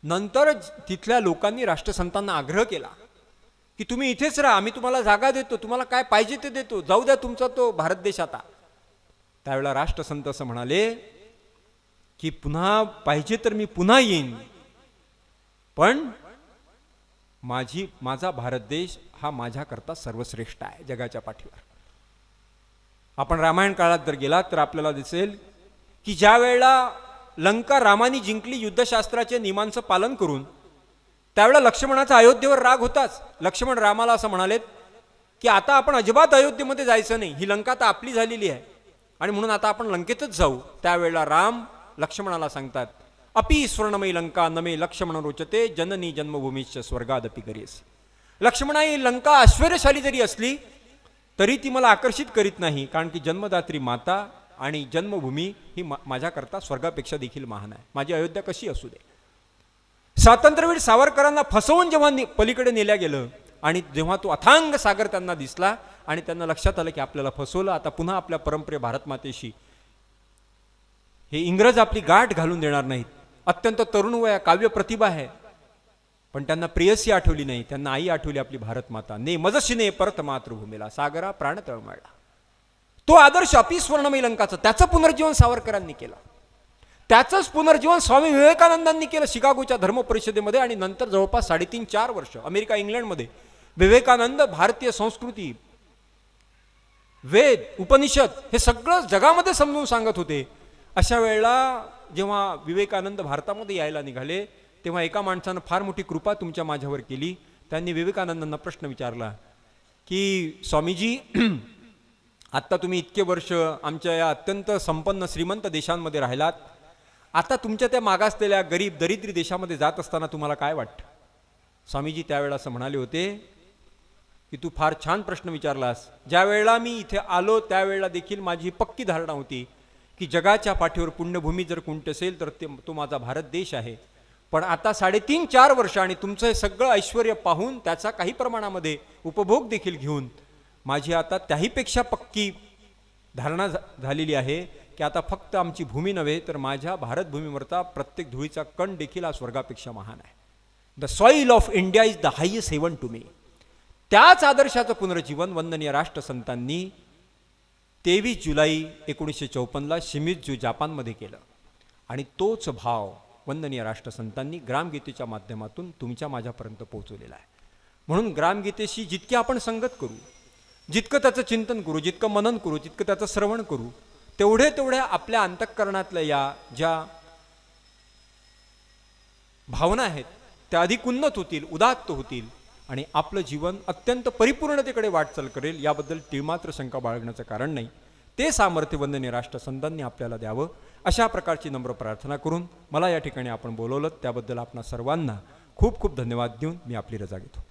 नंतर तिथल्या लोकांनी राष्ट्रसंतांना आग्रह केला की तुम्ही इथेच राहा, आम्ही तुम्हाला जागा देतो, तुम्हाला काय पाहिजे ते देतो, जाऊ द्या तुमचा तो भारत देश आता. त्यावेळेला राष्ट्रसंत असं म्हणाले की पुन्हा पाहिजे तर मी पुन्हा येईन, पण माझा भारत देश हा माझ्याकरता सर्वश्रेष्ठ आहे जगाच्या पाठीवर. आपण रामायण काळात जर गेलात तर आपल्याला दिसेल की ज्या वेळेला लंका रामानी जिंकली युद्धशास्त्राच्या नियमांचं पालन करून, त्यावेळेला लक्ष्मणाचा अयोध्येवर राग होताच. लक्ष्मण रामाला असं म्हणालेत की आता आपण अजिबात अयोध्येमध्ये जायचं नाही, ही लंका तर आपली झालेली आहे आणि म्हणून आता आपण लंकेतच जाऊ. त्यावेळेला राम लक्ष्मणाला सांगतात, अपि स्वर्णमयी लंका नमे लक्ष्मण रोचते जननी जन्मभूमीच्या स्वर्गादपि करीस. लक्ष्मणा, ही लंका ऐश्वर्यशाली जरी असली तरी ती मला आकर्षित करीत नाही, कारण की जन्मदात्री माता आणि जन्मभूमी ही माझ्याकरता स्वर्गापेक्षा देखील महान आहे. माझी अयोध्या कशी असू दे. स्वातंत्र्यवीर सावरकरांना फसवून जेव्हा पलीकडे नेल्या गेलं आणि जेव्हा तो अथांग सागर त्यांना दिसला आणि त्यांना लक्षात आलं की आपल्याला फसवलं, आता पुन्हा आपल्या परंपरे भारत मातेशी हे इंग्रज आपली गाठ घालून देणार नाहीत. अत्यंत तरुण वया, काव्य प्रतिभा आहे, पण त्यांना प्रेयसी आठवली नाही, त्यांना आई आठवली आपली भारत माता. ने मजशिने परत मातृभूमीला सागरा प्राण तळमळला. तो आदर्श अपि स्वर्णमयी लंकाचं, त्याचं पुनर्जीवन सावरकरांनी केलं. त्याचंच पुनर्जीवन स्वामी विवेकानंदांनी केलं शिकागोच्या धर्म परिषदेमध्ये. आणि नंतर जवळपास 3.5-4 वर्ष अमेरिका इंग्लंडमध्ये विवेकानंद भारतीय संस्कृती, वेद, उपनिषद हे सगळं जगामध्ये समजून सांगत होते. अशा वेळेला जेव्हा विवेकानंद भारतामध्ये यायला निघाले तेव्हा एका माणसानं फार मोठी कृपा तुमच्या माझ्यावर केली. त्यांनी विवेकानंदांना प्रश्न विचारला की स्वामीजी, आत्ता तुम्ही इतके वर्ष आमच्या या अत्यंत संपन्न श्रीमंत देशांमध्ये राहिलात, आता तुमच्या त्या मागासलेल्या गरीब दरिद्री देशामध्ये जात असताना तुम्हाला काय वाटतं? स्वामीजी त्यावेळेला असं म्हणाले होते की तू फार छान प्रश्न विचारलास. ज्या वेळेला मी इथे आलो त्यावेळेला देखील माझी पक्की धारणा होती की जगाच्या पाठीवर पुण्यभूमी जर कोणती असेल तर तो माझा भारत देश आहे. पण आता 3.5-4 वर्ष आणि तुमचं हे सगळं ऐश्वर पाहून त्याचा काही प्रमाणामध्ये उपभोग देखील घेऊन माझी आता त्याहीपेक्षा पक्की धारणा झालेली आहे की आता फक्त आमची भूमी नव्हे तर माझ्या भारतभूमीवरचा प्रत्येक धुळीचा कण देखील हा स्वर्गापेक्षा महान आहे. The soil of India is the highest heaven to me. त्याच आदर्शाचं पुनर्जीवन वंदनीय राष्ट्रसंतांनी 23 जुलै 1954ला शिमिझू जपानमध्ये केलं. आणि तोच भाव वंदनीय राष्ट्रसंतांनी ग्रामगीतेच्या माध्यमातून तुमच्या माझ्यापर्यंत पोहोचवलेला आहे. म्हणून ग्रामगीतेशी जितकी आपण संगत करू, जितकं त्याचं चिंतन करू, जितकं मनन करू, जितकं त्याचं श्रवण करू, तेवढे आपल्या अंतःकरणातल्या या ज्या भावना आहेत त्या अधिक उन्नत होतील, उदात्त होतील आणि आपलं जीवन अत्यंत परिपूर्णतेकडे वाटचाल करेल याबद्दल तिळमात्र शंका बाळगण्याचं कारण नाही. ते सामर्थ्य वंदनीय राष्ट्रसंतांनी आपल्याला द्यावं अशा प्रकारची नम्र प्रार्थना करून मला या ठिकाणी आपण बोलवलं त्याबद्दल आपणा सर्वांना खूप खूप धन्यवाद देऊन मी आपली रजा घेतो.